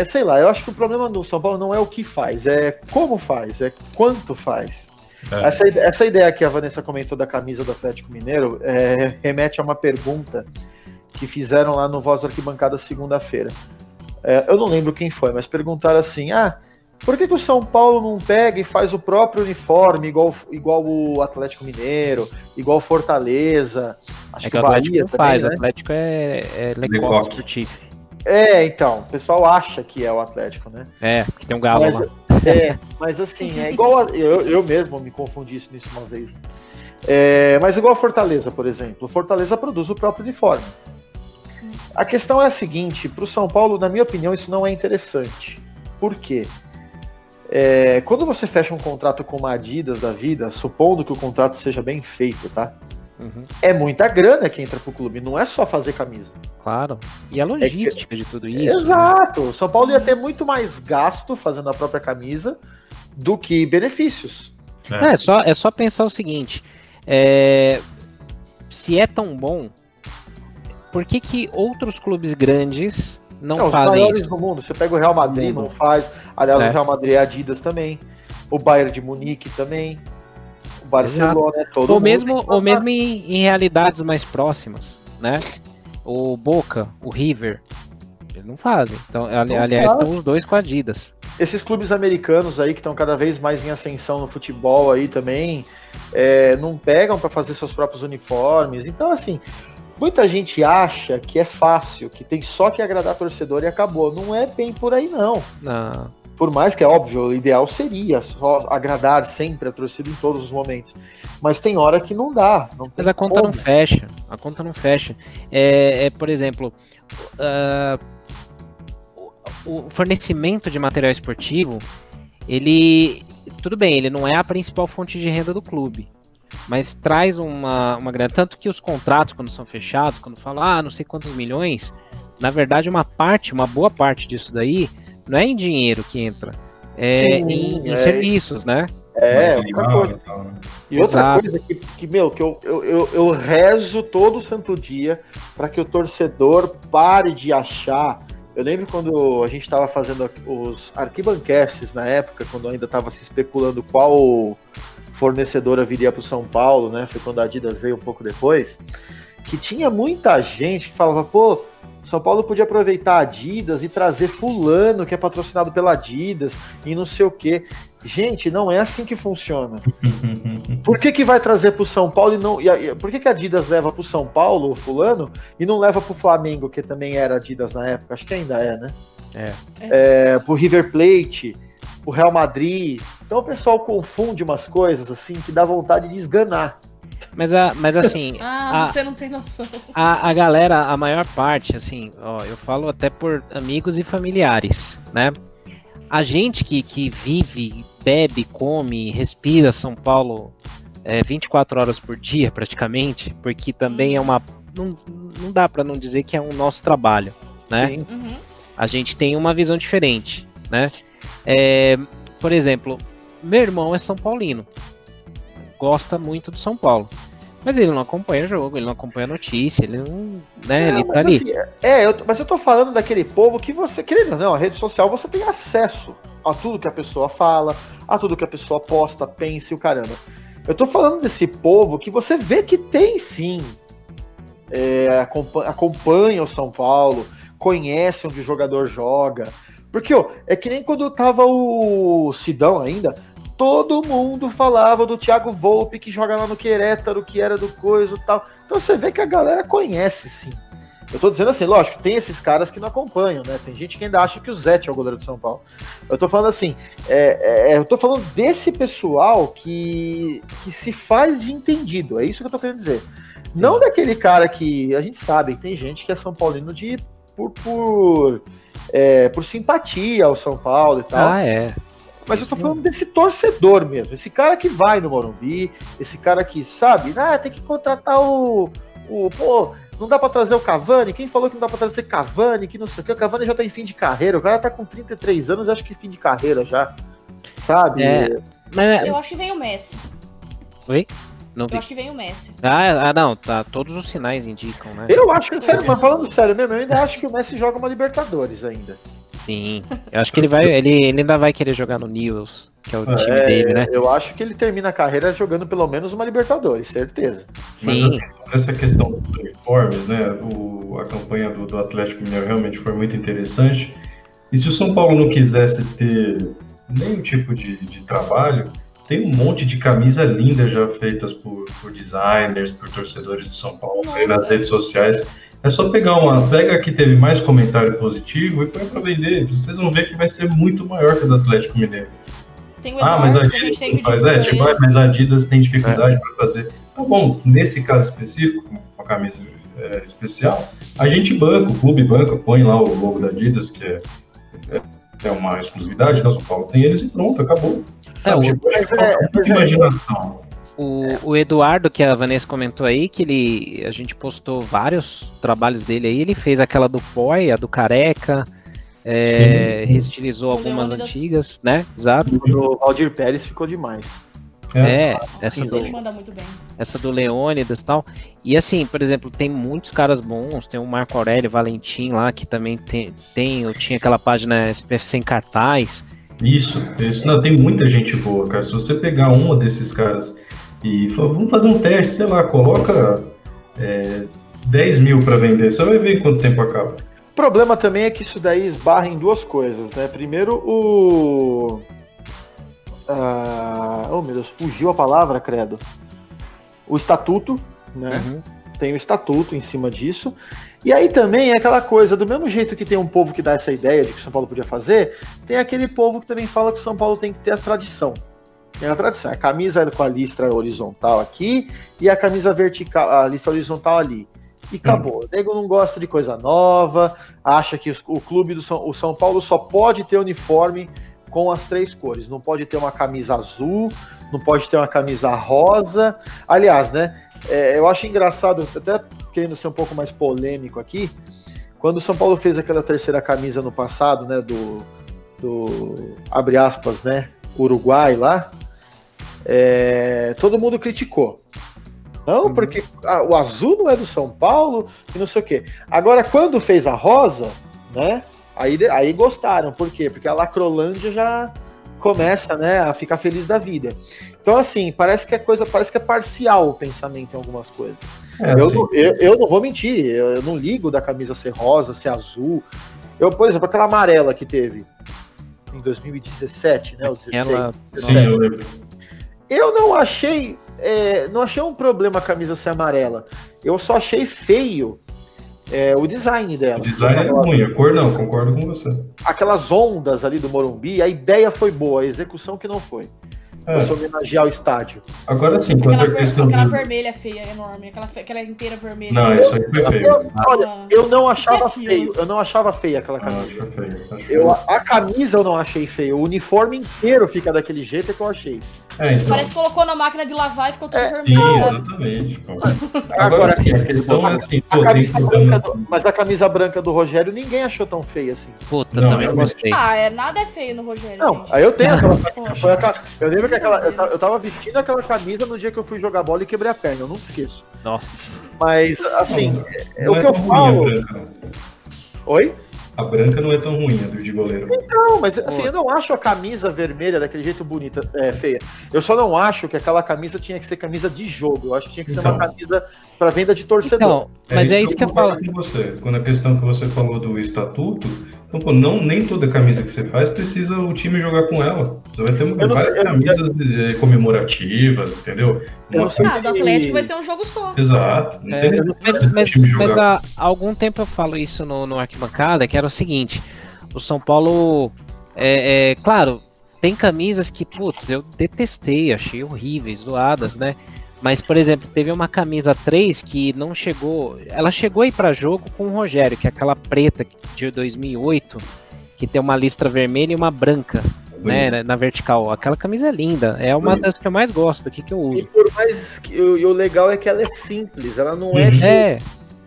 Sei lá, eu acho que o problema do São Paulo não é o que faz, é como faz, é quanto faz. Essa ideia que a Vanessa comentou da camisa do Atlético Mineiro remete a uma pergunta que fizeram lá no Voz da Arquibancada segunda-feira. Eu não lembro quem foi, mas perguntaram assim: por que o São Paulo não pega e faz o próprio uniforme, igual o Atlético Mineiro, igual o Fortaleza? Acho que o Atlético não faz, né? O Atlético é Lecoq Sportif. Então, o pessoal acha que é o Atlético, né? Porque tem um galo lá. Mas assim, é igual eu mesmo me confundi nisso uma vez. Mas igual a Fortaleza, por exemplo. Fortaleza produz o próprio uniforme. A questão é a seguinte: para o São Paulo, na minha opinião, isso não é interessante. Por quê? Quando você fecha um contrato com uma Adidas da vida, supondo que o contrato seja bem feito, tá? Uhum. É muita grana que entra pro clube, não é só fazer camisa. Claro. E a logística de tudo isso. Exato. O São Paulo ia ter muito mais gasto fazendo a própria camisa do que benefícios. É só pensar o seguinte: se é tão bom, por que outros clubes grandes não fazem os maiores isso? do mundo. Você pega o Real Madrid, não faz. Aliás, o Real Madrid é Adidas também. O Bayern de Munique também. O Barcelona, todo mundo. Ou mesmo em realidades mais próximas, né? O Boca, o River, eles não fazem. Então, aliás, estão os dois com a Adidas. Esses clubes americanos aí que estão cada vez mais em ascensão no futebol aí também, não pegam para fazer seus próprios uniformes. Então, assim, muita gente acha que é fácil, que tem só que agradar torcedor e acabou. Não é bem por aí, não. Não. Por mais que, é óbvio, o ideal seria só agradar sempre a torcida em todos os momentos. Mas tem hora que não dá. Mas a conta não fecha. A conta não fecha. Por exemplo, o fornecimento de material esportivo, tudo bem, ele não é a principal fonte de renda do clube. Mas traz uma grana. Tanto que os contratos, quando são fechados, quando falam, não sei quantos milhões, na verdade, uma boa parte disso daí não é em dinheiro que entra, em serviços, né? Outra coisa. E outra coisa que eu rezo todo santo dia para que o torcedor pare de achar. Eu lembro quando a gente estava fazendo os arquibancasts na época, quando ainda estava se especulando qual fornecedora viria para o São Paulo, né? Foi quando a Adidas veio um pouco depois, que tinha muita gente que falava, São Paulo podia aproveitar a Adidas e trazer fulano que é patrocinado pela Adidas e não sei o quê. Gente, não é assim que funciona. Por que vai trazer pro São Paulo e não... Por que a Adidas leva pro São Paulo o fulano e não leva pro Flamengo, que também era Adidas na época? Acho que ainda é, né? Pro River Plate, pro Real Madrid. Então o pessoal confunde umas coisas assim que dá vontade de esganar. Mas assim... você não tem noção. A galera, a maior parte, assim, eu falo até por amigos e familiares, né? A gente que vive, bebe, come, respira São Paulo 24 horas por dia, praticamente, porque também não dá pra não dizer que é um nosso trabalho, né? Uhum. A gente tem uma visão diferente, né? Por exemplo, meu irmão é São Paulino. Gosta muito do São Paulo. Mas ele não acompanha o jogo, ele não acompanha a notícia, ele não. Né, ele tá ali. Assim, mas eu tô falando daquele povo que você, querendo ou não, a rede social você tem acesso a tudo que a pessoa fala, a tudo que a pessoa posta, pensa e o caramba. Eu tô falando desse povo que você vê que tem sim. Acompanha o São Paulo, conhece onde o jogador joga. Porque, é que nem quando tava o Sidão ainda. Todo mundo falava do Thiago Volpe, que joga lá no Querétaro, que era do coisa e tal. Então você vê que a galera conhece, sim. Eu tô dizendo assim, lógico, tem esses caras que não acompanham, né? Tem gente que ainda acha que o Zete é o goleiro do São Paulo. Eu tô falando assim, eu tô falando desse pessoal que se faz de entendido, é isso que eu tô querendo dizer. Não daquele cara que, a gente sabe, que tem gente que é São Paulino por simpatia ao São Paulo e tal. Mas eu tô falando desse torcedor mesmo, esse cara que vai no Morumbi, esse cara que sabe, tem que contratar não dá pra trazer o Cavani? Quem falou que não dá pra trazer Cavani? Que não sei o que, o Cavani já tá em fim de carreira, o cara tá com 33 anos, acho que fim de carreira já, sabe? Mas... Eu acho que vem o Messi. Oi? Não Eu acho que vem o Messi. não, tá. Todos os sinais indicam, né? Eu acho que, sério, mas falando sério mesmo, eu ainda acho que o Messi joga uma Libertadores ainda. Sim. Eu acho que ele ainda vai querer jogar no Newell's, que é o time dele, né? Eu acho que ele termina a carreira jogando pelo menos uma Libertadores, certeza. Sim. Mas essa questão dos uniformes, né? A campanha do Atlético Mineiro realmente foi muito interessante. E se o São Paulo não quisesse ter nenhum tipo de trabalho, tem um monte de camisa linda já feitas por designers, por torcedores do São Paulo, aí nas redes sociais. É só pega a que teve mais comentário positivo e põe pra vender. Vocês vão ver que vai ser muito maior que a do Atlético Mineiro. Tem o Eduardo, mas a que a Adidas gente tem não que faz, mas a Adidas tem dificuldade para fazer. Tá bom, nesse caso específico, com a camisa especial, a gente banca, o clube banca, põe lá o logo da Adidas, que é uma exclusividade, né? São Paulo tem eles e pronto, acabou. Imaginação. O Eduardo, que a Vanessa comentou aí, que a gente postou vários trabalhos dele aí, ele fez aquela do Poi, a do Careca, reestilizou algumas antigas, né? Exato. O Valdir Pérez ficou demais. Ele manda muito bem. Essa do Leônidas e tal. E assim, por exemplo, tem muitos caras bons, tem o Marco Aurélio Valentim lá, que também eu tinha aquela página SPF Sem Cartaz. Isso. Não, tem muita gente boa, cara. Se você pegar uma desses caras e falar, vamos fazer um teste, sei lá, coloca 10 mil para vender, você vai ver em quanto tempo acaba. O problema também é que isso daí esbarra em duas coisas, né? Primeiro, oh meu Deus, fugiu a palavra, credo. O estatuto, né? Uhum. Tem o estatuto em cima disso. E aí também é aquela coisa, do mesmo jeito que tem um povo que dá essa ideia de que o São Paulo podia fazer, tem aquele povo que também fala que o São Paulo tem que ter a tradição. Tem a tradição, a camisa com a listra horizontal aqui e a camisa vertical, a listra horizontal ali. E acabou. O nego não gosta de coisa nova, acha que o clube do São Paulo só pode ter uniforme com as três cores. Não pode ter uma camisa azul, não pode ter uma camisa rosa. Aliás, né? Eu acho engraçado, até querendo ser um pouco mais polêmico aqui, quando o São Paulo fez aquela terceira camisa no passado, né? Do abre aspas, né? Uruguai lá, todo mundo criticou. Não, porque o azul não é do São Paulo e não sei o quê. Agora, quando fez a rosa, né? Aí gostaram. Por quê? Porque a Lacrolândia já começa, né, a ficar feliz da vida. Então, assim, parece que é parcial o pensamento em algumas coisas. Eu não vou mentir, eu não ligo da camisa ser rosa, ser azul. Por exemplo, aquela amarela que teve em 2017, né? O 16, eu não achei um problema a camisa ser amarela. Eu só achei feio o design dela. O design é ruim, a cor não, concordo com você. Aquelas ondas ali do Morumbi, a ideia foi boa, a execução que não foi. Pra se homenagear o estádio. Agora sim, aquela vermelha feia, enorme, aquela inteira vermelha. Não, isso aí foi feio. Olha, eu não achava feio, eu não achava feia aquela camisa. A camisa eu não achei feio, o uniforme inteiro fica daquele jeito que eu achei. Então. Parece que colocou na máquina de lavar e ficou tudo vermelho. Exatamente. Pô. Agora, a questão é assim, mas a camisa branca do Rogério ninguém achou tão feia assim. Puta, eu também gostei. Nada é feio no Rogério. Não, gente. aí eu tenho eu lembro que eu tava vestindo aquela camisa no dia que eu fui jogar bola e quebrei a perna, eu nunca esqueço. Nossa. Mas, assim, o que eu falo... Oi? A branca não é tão ruim, a do de goleiro. Então, mas assim, eu não acho a camisa vermelha daquele jeito bonita, feia. Eu só não acho que aquela camisa tinha que ser camisa de jogo. Eu acho que tinha que ser uma camisa para venda de torcedor. Então, mas é isso que eu falo. Quando a questão que você falou do estatuto, então, pô, nem toda camisa que você faz precisa o time jogar com ela. Você vai ter várias camisas comemorativas, entendeu? Do Atlético vai ser um jogo só. Exato. Mas há algum tempo eu falo isso no Arquibancada, que era o seguinte: o São Paulo, claro, tem camisas que, putz, eu detestei, achei horríveis, zoadas, né? Mas, por exemplo, teve uma camisa 3 que não chegou... Ela chegou aí para jogo com o Rogério, que é aquela preta de 2008, que tem uma listra vermelha e uma branca, né, na vertical. Aquela camisa é linda, é uma das que eu mais gosto, que eu uso. E por mais que o legal é que ela é simples, ela não é...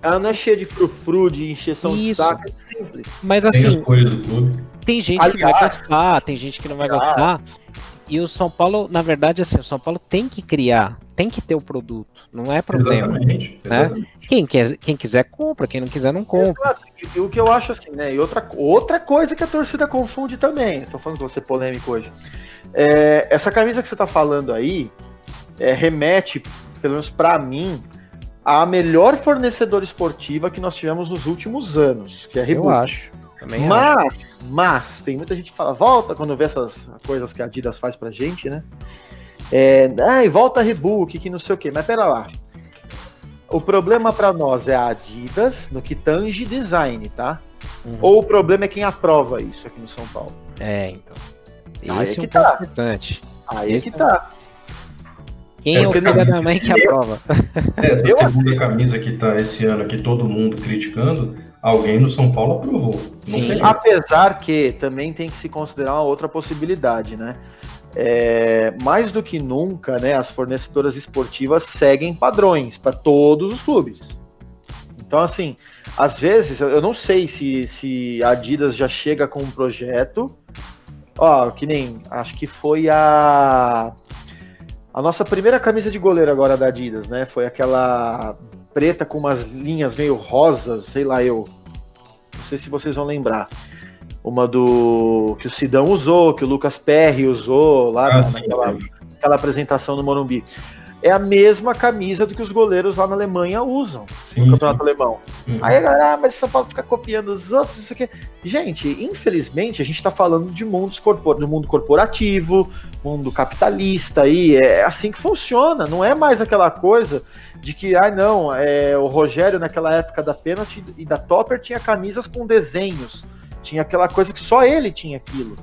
Ela não é cheia de frufru, de encheção de Isso. saco, é simples. Mas Tem assim, as cores do clube. tem gente que vai gostar, tem gente que não vai gostar. E o São Paulo, na verdade, assim, o São Paulo tem que criar, tem que ter o produto, não é problema. Exatamente. Né? Quem quiser compra, quem não quiser não compra. Exato. E o que eu acho assim, né? E outra coisa que a torcida confunde também, tô falando que vou ser polêmico hoje. Essa camisa que você tá falando aí remete, pelo menos pra mim, à melhor fornecedora esportiva que nós tivemos nos últimos anos, que é a Reebok. Eu acho. Também acho. Mas, tem muita gente que fala, volta quando vê essas coisas que a Adidas faz pra gente, né? E volta a Reebok, que não sei o quê. Mas pera lá. O problema pra nós é a Adidas no que tange design, tá? Ou o problema é quem aprova isso aqui no São Paulo? Então. Aí Esse é é um que tá. ponto importante. Aí é que tá. Quem é o filho da mãe que aprova? Essa segunda camisa que tá esse ano aqui, todo mundo criticando, alguém no São Paulo aprovou. Não tem. Apesar que também tem que se considerar uma outra possibilidade, né? Mais do que nunca, né, as fornecedoras esportivas seguem padrões para todos os clubes. Então, assim, às vezes, eu não sei se a Adidas já chega com um projeto, que nem, acho que foi a nossa primeira camisa de goleiro agora da Adidas, né, foi aquela preta com umas linhas meio rosas, sei lá, não sei se vocês vão lembrar. Uma que o Sidão usou, que o Lucas Perry usou lá naquela apresentação no Morumbi. É a mesma camisa do que os goleiros lá na Alemanha usam, no campeonato alemão. Aí a galera, mas São Paulo fica copiando os outros, isso aqui. Gente, infelizmente, a gente está falando de do mundo corporativo, mundo capitalista, aí é assim que funciona. Não é mais aquela coisa de que, o Rogério naquela época da Pênalti e da Topper tinha camisas com desenhos. Tinha aquela coisa que só ele tinha aquilo.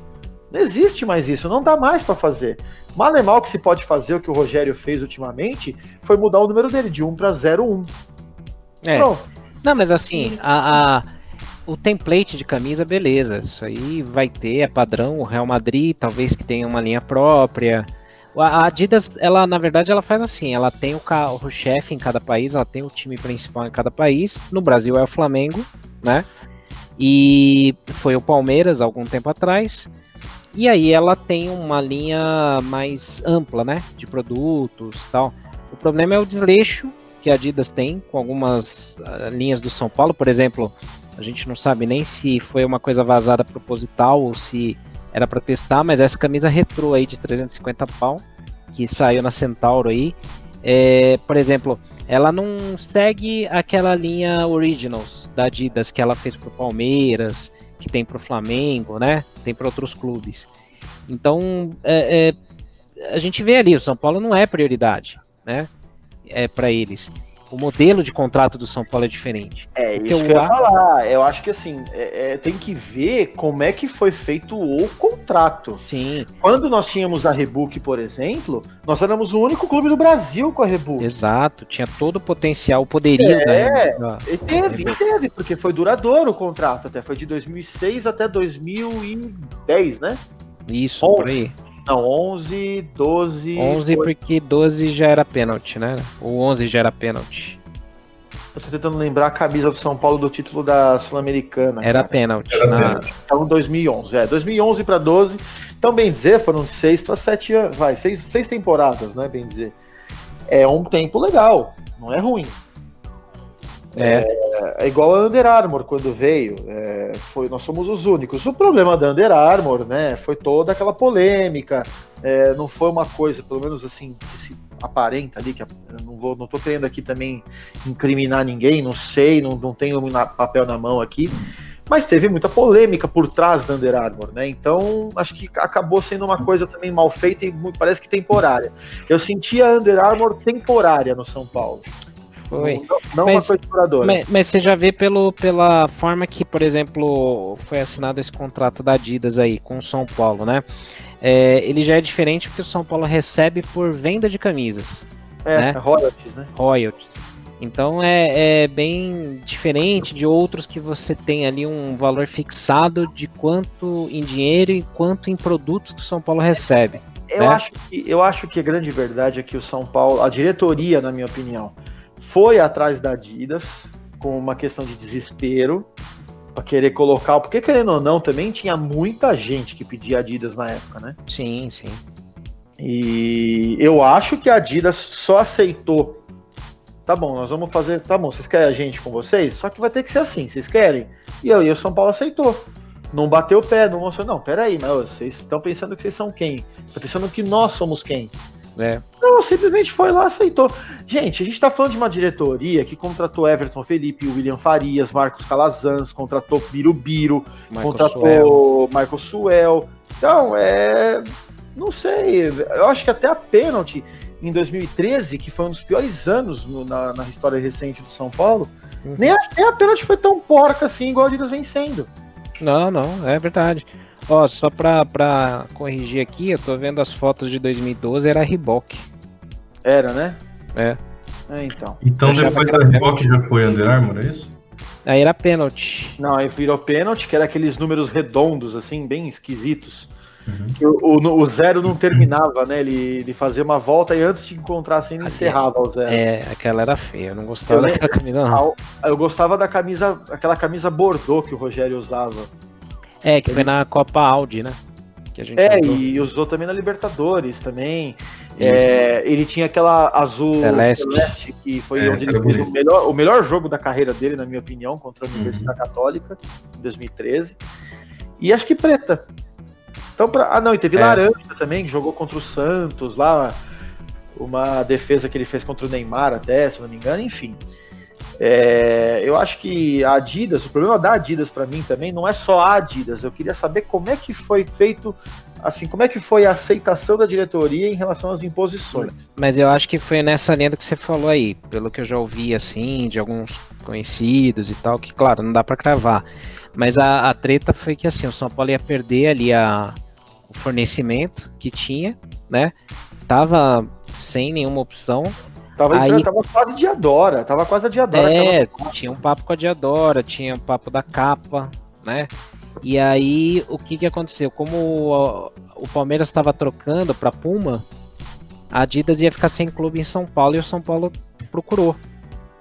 Não existe mais isso, não dá mais para fazer. Mal é mal que se pode fazer, o que o Rogério fez ultimamente, foi mudar o número dele de 1 para 01. Pronto. Não, mas assim, o template de camisa, beleza. Isso aí vai ter, é padrão. O Real Madrid, talvez que tenha uma linha própria. A Adidas, ela na verdade, ela faz assim, ela tem o chefe em cada país, ela tem o time principal em cada país. No Brasil é o Flamengo, né? E foi o Palmeiras algum tempo atrás. E aí ela tem uma linha mais ampla, né, de produtos e tal. O problema é o desleixo que a Adidas tem com algumas linhas do São Paulo. Por exemplo, a gente não sabe nem se foi uma coisa vazada proposital ou se era para testar, mas essa camisa retrô aí de 350 pau, que saiu na Centauro aí, por exemplo, ela não segue aquela linha Originals da Adidas que ela fez pro Palmeiras, que tem pro Flamengo, né? Tem para outros clubes. Então, a gente vê ali, o São Paulo não é prioridade, né? Para eles. O modelo de contrato do São Paulo é diferente. Isso que eu ia falar. Eu acho que assim, tem que ver como é que foi feito o contrato. Sim. Quando nós tínhamos a Reebok, por exemplo, nós éramos o único clube do Brasil com a Reebok. Exato, tinha todo o potencial, o poderio e teve, porque foi duradouro o contrato, até foi de 2006 até 2010, né? Isso, 11. por aí. Não, 11, 12... 11 porque 12 já era pênalti, né? O 11 já era pênalti. Eu tô tentando lembrar a camisa do São Paulo do título da Sul-Americana. Era pênalti. Então 2011. 2011 para 12. Então, bem dizer, foram 6 para 7 anos. Vai, 6 temporadas, né, bem dizer. É um tempo legal, não é ruim. É igual a Under Armour quando veio, nós somos os únicos. O problema da Under Armour, né, foi toda aquela polêmica, não foi uma coisa, pelo menos assim, que se aparenta ali, que não tô querendo aqui também incriminar ninguém, não sei, não tenho papel na mão aqui, mas teve muita polêmica por trás da Under Armour, né, então acho que acabou sendo uma coisa também mal feita e parece que temporária. Eu senti a Under Armour temporária no São Paulo. Foi. Não uma coisa duradoura. Mas você já vê pela forma que, por exemplo, foi assinado esse contrato da Adidas aí com o São Paulo, né? Ele já é diferente porque o São Paulo recebe por venda de camisas. Né? Royalties, né? Royalties. Então é bem diferente de outros que você tem ali um valor fixado de quanto em dinheiro e quanto em produtos que o São Paulo recebe. Eu acho que a grande verdade é que o São Paulo, a diretoria, na minha opinião, foi atrás da Adidas, com uma questão de desespero para querer colocar, porque querendo ou não, também tinha muita gente que pedia Adidas na época, né? Sim, sim. E eu acho que a Adidas só aceitou. Tá bom, nós vamos fazer. Tá bom, vocês querem a gente com vocês? Só que vai ter que ser assim, vocês querem? E o São Paulo aceitou. Não bateu o pé, não mostrou, não, peraí, mas vocês estão pensando que vocês são quem? Estão pensando que nós somos quem? Não, simplesmente foi lá, aceitou. Gente, a gente tá falando de uma diretoria que contratou Everton Felipe, William Farias, Marcos Calazans, contratou Birubiru, contratou Michael Suel. Então, não sei, eu acho que até a pênalti em 2013, que foi um dos piores anos na história recente do São Paulo, nem a pênalti foi tão porca assim, igual a Adidas vem sendo. Não, é verdade. Ó, só pra corrigir aqui, eu tô vendo as fotos de 2012, era Reebok. Era, né? Então. Então depois da Reebok já foi Under Armour, é isso? Aí era pênalti. Não, aí virou pênalti, que era aqueles números redondos, assim, bem esquisitos. O zero não terminava, né? Ele fazia uma volta e antes de encontrar assim, ele encerrava o zero. Aquela era feia, eu não gostava daquela camisa não. Eu gostava da camisa, aquela camisa bordô que o Rogério usava. Que foi na Copa Audi, né? Que a gente usou. E usou também na Libertadores também. Ele tinha aquela azul celeste que foi onde ele fez o melhor jogo da carreira dele, na minha opinião, contra a Universidade Católica, em 2013. E acho que preta. Então, e teve laranja também, que jogou contra o Santos lá, uma defesa que ele fez contra o Neymar até, se não me engano, enfim. Eu acho que a Adidas, o problema da Adidas para mim também não é só a Adidas, eu queria saber como é que foi feito, assim, como é que foi a aceitação da diretoria em relação às imposições. Mas eu acho que foi nessa linha que você falou aí, pelo que eu já ouvi, assim, de alguns conhecidos e tal, que claro, não dá para cravar, mas a treta foi que assim, o São Paulo ia perder ali o fornecimento que tinha, né? Tava sem nenhuma opção. Tava quase Diadora, tava quase a Diadora. Tinha um papo com a Diadora, tinha um papo da capa, né? E aí, o que aconteceu? Como o Palmeiras estava trocando para Puma, a Adidas ia ficar sem clube em São Paulo e o São Paulo procurou,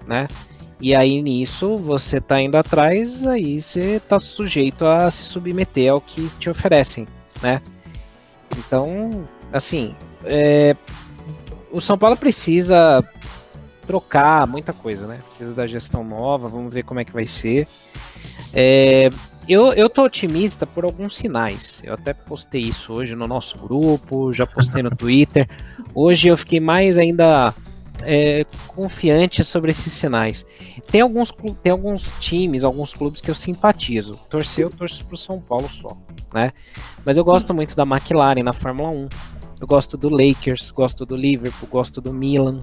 né? E aí, nisso, você tá indo atrás, aí você tá sujeito a se submeter ao que te oferecem, né? Então, assim, o São Paulo precisa trocar muita coisa, né? Precisa da gestão nova, vamos ver como é que vai ser. Eu tô otimista por alguns sinais. Eu até postei isso hoje no nosso grupo, já postei no Twitter. Hoje eu fiquei mais ainda confiante sobre esses sinais. Tem alguns times, alguns clubes que eu simpatizo. Eu torço pro São Paulo só, né? Mas eu gosto muito da McLaren na Fórmula 1. Eu gosto do Lakers, gosto do Liverpool, gosto do Milan.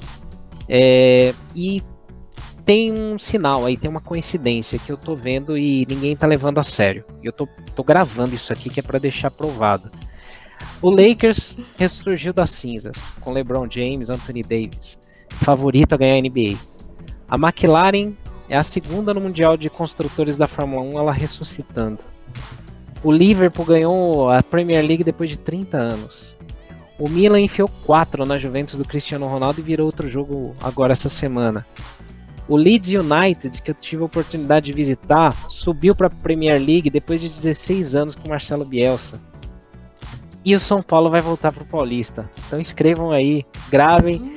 E tem um sinal aí, tem uma coincidência que eu tô vendo e ninguém tá levando a sério. Eu tô gravando isso aqui que é para deixar provado. O Lakers ressurgiu das cinzas, com LeBron James, Anthony Davis, favorito a ganhar a NBA. A McLaren é a segunda no Mundial de Construtores da Fórmula 1, ela ressuscitando. O Liverpool ganhou a Premier League depois de 30 anos. O Milan enfiou 4 na Juventus do Cristiano Ronaldo e virou outro jogo agora essa semana. O Leeds United, que eu tive a oportunidade de visitar, subiu para a Premier League depois de 16 anos com o Marcelo Bielsa. E o São Paulo vai voltar para o Paulista. Então escrevam aí, gravem.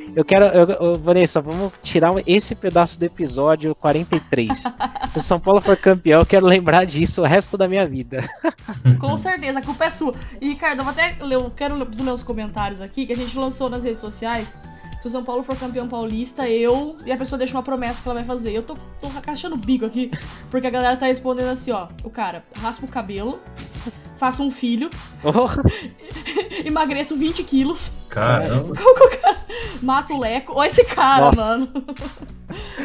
Vanessa, vamos tirar esse pedaço do episódio 43. Se o São Paulo for campeão, eu quero lembrar disso o resto da minha vida. Com certeza, a culpa é sua. E, Ricardo, quero ler os comentários aqui, que a gente lançou nas redes sociais. Se o São Paulo for campeão paulista, e a pessoa deixa uma promessa que ela vai fazer. Eu tô rachando o bico aqui, porque a galera tá respondendo assim, ó. O cara, raspa o cabelo, faça um filho, emagreço 20 quilos. Caramba. Mata o Leco. Olha esse cara, Nossa. mano.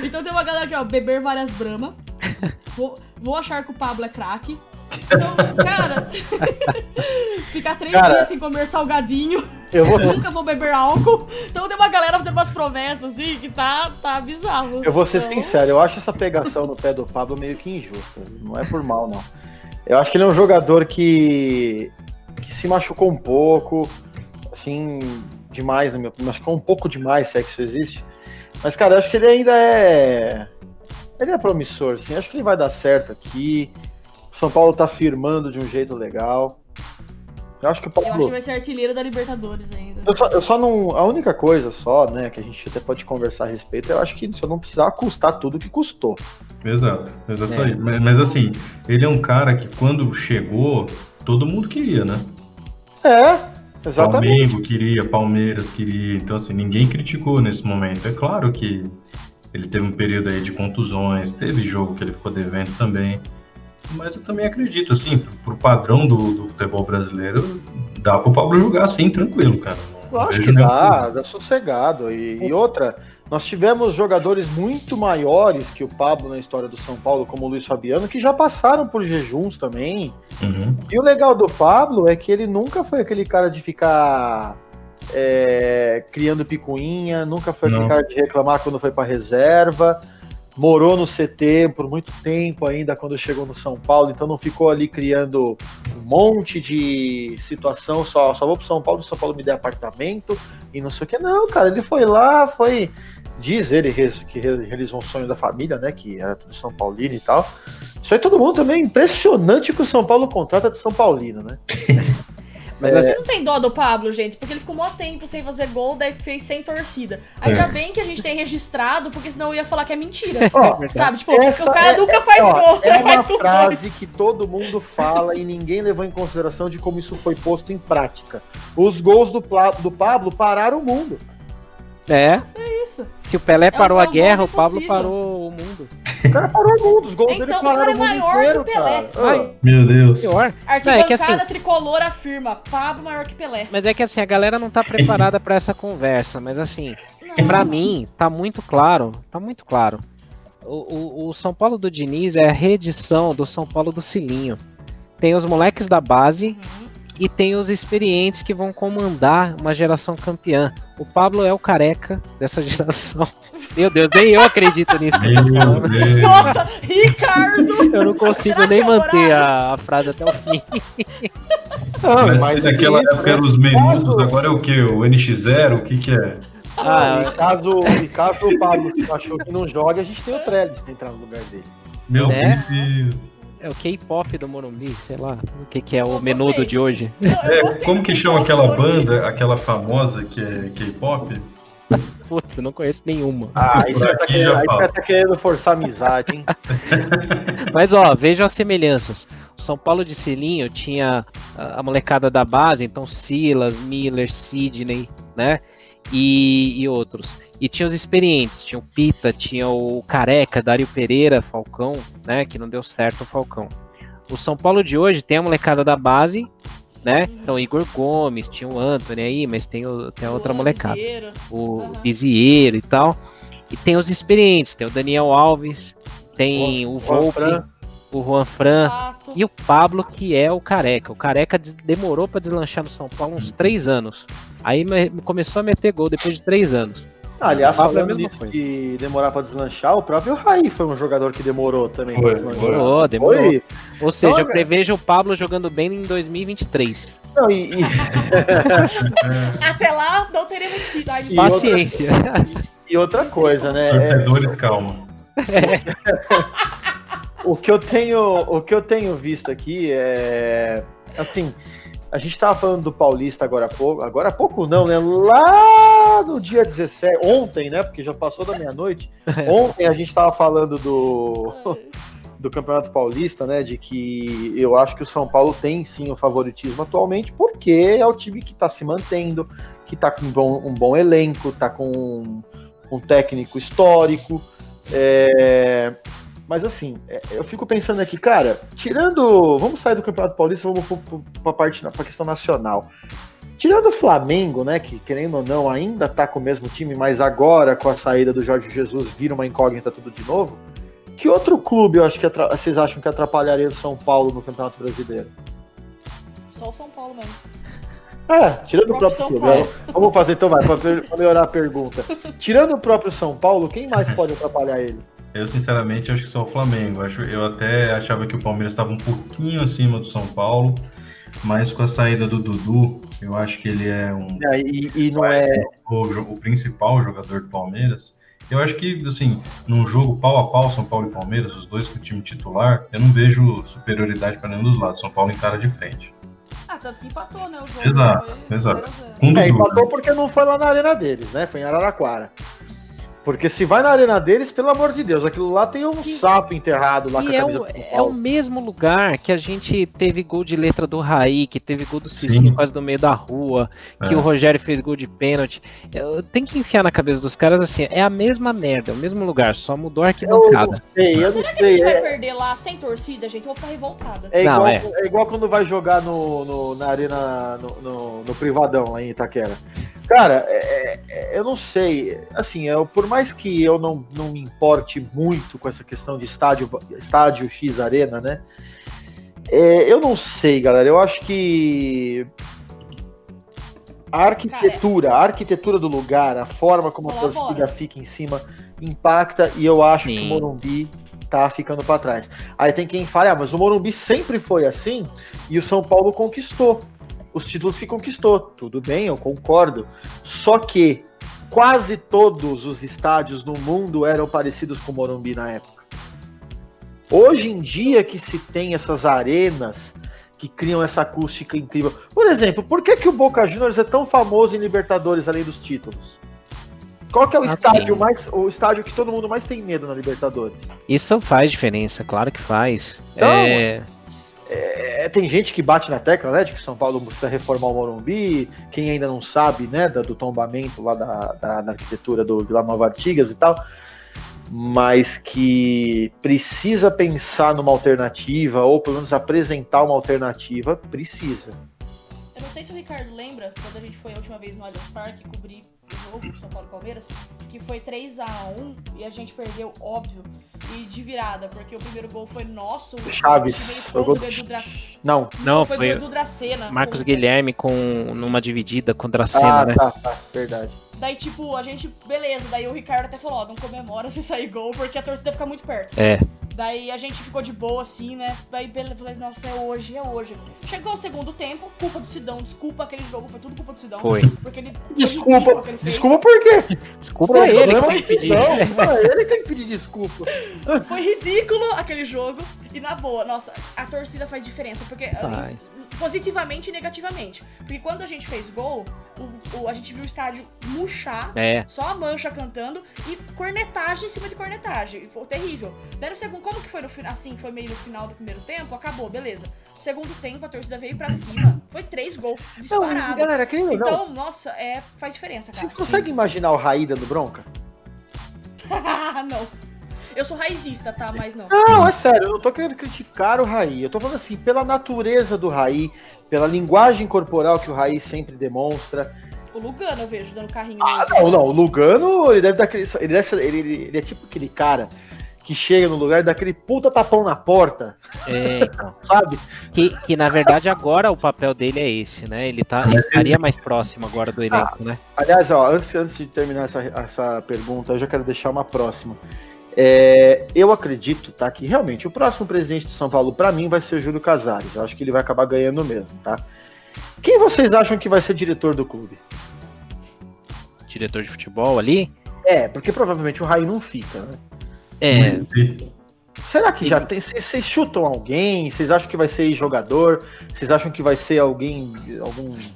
Então tem uma galera aqui, ó. Beber várias Brahma. Vou achar que o Pablo é craque. Então, cara, ficar 3 dias sem comer salgadinho. Nunca vou beber álcool. Então tem uma galera fazendo umas promessas assim que tá bizarro. Eu vou ser sincero, eu acho essa pegação no pé do Pablo meio que injusta. Não é por mal, não. Eu acho que ele é um jogador que se machucou um pouco, assim, demais, na minha opinião. Machucou um pouco demais, se é que isso existe. Mas, cara, eu acho que ele ainda é Ele é promissor, sim. Acho que ele vai dar certo aqui. O São Paulo tá firmando de um jeito legal. Eu acho que o Eu acho que Pablo... vai ser artilheiro da Libertadores ainda. Eu só não... A única coisa só, né, que a gente até pode conversar a respeito, eu acho que só não precisava custar tudo que custou. Exato aí. Mas assim, ele é um cara que quando chegou, todo mundo queria, né? Exatamente. Flamengo queria, Palmeiras queria, então assim, ninguém criticou nesse momento. É claro que ele teve um período aí de contusões, teve jogo que ele ficou devendo também, mas eu também acredito, assim, pro padrão do futebol brasileiro, dá pro Pablo jogar assim, tranquilo, cara. Eu acho que dá sossegado. E outra, nós tivemos jogadores muito maiores que o Pablo na história do São Paulo, como o Luiz Fabiano, que já passaram por jejuns também. Uhum. E o legal do Pablo é que ele nunca foi aquele cara de ficar criando picuinha, nunca foi aquele cara de reclamar quando foi pra reserva. Morou no CT por muito tempo ainda quando chegou no São Paulo, então não ficou ali criando um monte de situação, só vou pro São Paulo, se o São Paulo me der apartamento e não sei o que. Não, cara, ele foi lá, diz ele que realizou um sonho da família, né, que era tudo São Paulino e tal. Isso aí todo mundo também, impressionante que o São Paulo contrata de São Paulino, né? Mas Vocês não tem dó do Pablo, gente? Porque ele ficou mó tempo sem fazer gol, daí fez sem torcida. Ainda bem que a gente tem registrado, porque senão eu ia falar que é mentira. Sabe? Tipo, o cara nunca faz gol, é uma faz com frase dois. que todo mundo fala e ninguém levou em consideração de como isso foi posto em prática. Os gols do Pablo pararam o mundo. É isso. Se o Pelé parou a guerra, o Pablo impossível. parou o mundo. O cara parou o mundo, os gols dele Então, o pararam cara é o mundo maior inteiro, que o Pelé. cara. Meu Deus. Pior. Arquibancada Não, é que assim, tricolor afirma, Pablo maior que Pelé. mas é que assim, a galera não tá preparada pra essa conversa, mas assim, pra mim, tá muito claro. O São Paulo do Diniz é a reedição do São Paulo do Cilinho. Tem os moleques da base e tem os experientes que vão comandar uma geração campeã. O Pablo é o careca dessa geração. Meu Deus, nem eu acredito nisso. Que eu tô falando. Nossa, Ricardo! Eu não consigo Será nem que é manter a frase até o fim. Não, Mas naquela época eram os menudos, agora é o quê? O NX0? O que é? E caso o Pablo se machuque e não jogue, a gente tem o Trellis pra entrar no lugar dele. Meu É? Deus. É o K-pop do Morumbi, sei lá. O que é o menudo de hoje? Como que chama aquela banda, aquela famosa que é K-pop? Putz, eu não conheço nenhuma. Aí Por você aqui já fala. tá querendo forçar amizade, hein? Mas ó, vejam as semelhanças. O São Paulo de Cilinho tinha a molecada da base, então Silas, Miller, Sidney, né? E outros. E tinha os experientes, tinha o Pita, tinha o Careca, Dário Pereira, Falcão, né? Que não deu certo o Falcão. O São Paulo de hoje tem a molecada da base, né? Então Igor Gomes, tinha o Antony aí, mas tem a outra molecada. Bizieiro. O Bizieiro e tal. E tem os experientes, tem o Daniel Alves, tem o Volpe, o Juan Fran Fato. e o Pablo, que é o Careca. O Careca demorou para deslanchar no São Paulo uns 3 anos. Aí começou a meter gol depois de 3 anos. Aliás, O Pablo é a falando mesma nisso coisa. de demorar pra deslanchar, o próprio Raí foi um jogador que demorou também pra deslanchar. Demorou. Foi? Ou seja, Então, eu prevejo o Pablo jogando bem em 2023. Não, Até lá não teremos tido. Ai, E Paciência. e outra coisa, né? Torcedores, calma. O que eu tenho visto aqui é assim, a gente tava falando do Paulista agora há pouco não, né? Lá no dia 17, ontem, né? Porque já passou da meia-noite. Ontem a gente tava falando do Campeonato Paulista, né? De que eu acho que o São Paulo tem sim o favoritismo atualmente, porque é o time que tá se mantendo, que tá com um bom elenco, tá com um técnico histórico. Mas assim, eu fico pensando aqui, cara, vamos sair do Campeonato Paulista, vamos pra questão nacional. Tirando o Flamengo, né, que querendo ou não ainda tá com o mesmo time, mas agora com a saída do Jorge Jesus vira uma incógnita tudo de novo. Que outro clube eu acho que vocês acham que atrapalharia o São Paulo no Campeonato Brasileiro? Só o São Paulo mesmo. Tirando o próprio São clube. Paulo. Vamos fazer então, pra melhorar a pergunta. Tirando o próprio São Paulo, quem mais pode atrapalhar ele? Eu, sinceramente, acho que só o Flamengo. Eu até achava que o Palmeiras estava um pouquinho acima do São Paulo, mas com a saída do Dudu, eu acho que ele é E não é... o principal jogador do Palmeiras. Eu acho que, assim, num jogo pau a pau, São Paulo e Palmeiras, os dois com o time titular, eu não vejo superioridade para nenhum dos lados. São Paulo encara de frente. Tanto que empatou, né? O jogo Exato, foi exato. 0-0. Empatou porque não foi lá na arena deles, né? Foi em Araraquara. Porque se vai na arena deles, pelo amor de Deus, aquilo lá tem um sapo enterrado lá com a camisa é o mesmo lugar que a gente teve gol de letra do Raí, que teve gol do Cicinho quase no meio da rua, que o Rogério fez gol de pênalti. Tem que enfiar na cabeça dos caras assim, é a mesma merda, é o mesmo lugar, só mudou a arquibancada. Será que a gente vai perder lá sem torcida, gente? Eu vou ficar revoltada. É igual quando vai jogar na arena, no privadão lá em Itaquera. Cara, eu não sei, assim, por mais que eu não me importe muito com essa questão de estádio X Arena, né, eu não sei, galera, eu acho que a arquitetura do lugar, a forma como a torcida fica em cima, impacta, e eu acho que o Morumbi tá ficando para trás. Aí tem quem fala, mas o Morumbi sempre foi assim, e o São Paulo conquistou os títulos que conquistou. Tudo bem, eu concordo. Só que quase todos os estádios no mundo eram parecidos com o Morumbi na época. Hoje em dia que se tem essas arenas que criam essa acústica incrível. Por exemplo, por que o Boca Juniors é tão famoso em Libertadores além dos títulos? Qual que é o estádio que todo mundo mais tem medo na Libertadores? Isso faz diferença, claro que faz. Então, tem gente que bate na tecla, né, de que São Paulo precisa reformar o Morumbi, quem ainda não sabe, né, do tombamento lá da arquitetura do Vila Nova Artigas e tal, mas que precisa pensar numa alternativa, ou pelo menos apresentar uma alternativa, precisa. Eu não sei se o Ricardo lembra, quando a gente foi a última vez no Allianz Parque cobrir o jogo de São Paulo e Palmeiras, que foi 3-1 e a gente perdeu, óbvio, e de virada, porque o primeiro gol foi nosso. Chaves. Foi gol foi o do Dracena. Marcos Guilherme numa dividida com o Dracena, né? Tá, verdade. Daí, tipo, a gente, beleza, daí o Ricardo até falou, não comemora se sair gol, porque a torcida fica muito perto. Daí a gente ficou de boa, assim, né? Daí eu falei, nossa, é hoje. Chegou o segundo tempo, culpa do Sidão, desculpa aquele jogo, foi tudo culpa do Sidão. Foi. Porque ele... Desculpa por quê? Desculpa ele que tem que pedir. Não, ele tem que pedir desculpa. Foi ridículo aquele jogo, e na boa, nossa, a torcida faz diferença, porque positivamente e negativamente. Porque quando a gente fez gol, a gente viu o estádio murchar, só a mancha cantando, e cornetagem em cima de cornetagem. Foi terrível. Daí no segundo, como que foi no final? Assim, foi meio no final do primeiro tempo, acabou, beleza. No segundo tempo, a torcida veio pra cima. Foi 3 gols disparados. Galera, então, nossa, faz diferença, cara. Vocês conseguem imaginar o Raí dando bronca? Não. Eu sou raizista, tá? Mas não. Não, é sério, eu não tô querendo criticar o Raí. Eu tô falando assim, pela natureza do Raí, pela linguagem corporal que o Raí sempre demonstra. O Lugano eu vejo dando carrinho. Não, o Lugano, ele deve dar aquele. Ele é tipo aquele cara que chega no lugar e dá aquele puta tapão na porta. Então. Sabe? Que na verdade agora o papel dele é esse, né? Ele estaria mais próximo agora do elenco, né? Aliás, antes de terminar essa pergunta, eu já quero deixar uma próxima. Eu acredito, tá, que realmente o próximo presidente do São Paulo, pra mim, vai ser o Júlio Casares. Eu acho que ele vai acabar ganhando mesmo, tá? Quem vocês acham que vai ser diretor do clube? Diretor de futebol ali? Porque provavelmente o Raí não fica, né? Será que já tem? Vocês chutam alguém? Vocês acham que vai ser jogador? Vocês acham que vai ser algum,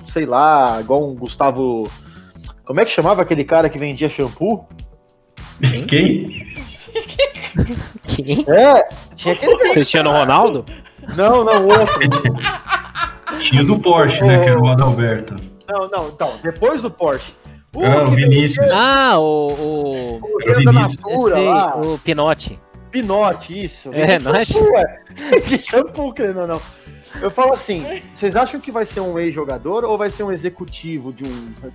sei lá, igual um Gustavo... Como é que chamava aquele cara que vendia shampoo? Quem? Quem? Tinha aquele... Cristiano Ronaldo? Não, outro. Tinha do Porsche, né? Que era o Adalberto. Não, então, depois do Porsche. O Vinícius. O Rio da Natura lá. O Pinotti. Pinotti, isso. Não é de shampoo, querendo ou não. Eu falo assim, vocês acham que vai ser um ex-jogador ou vai ser um executivo de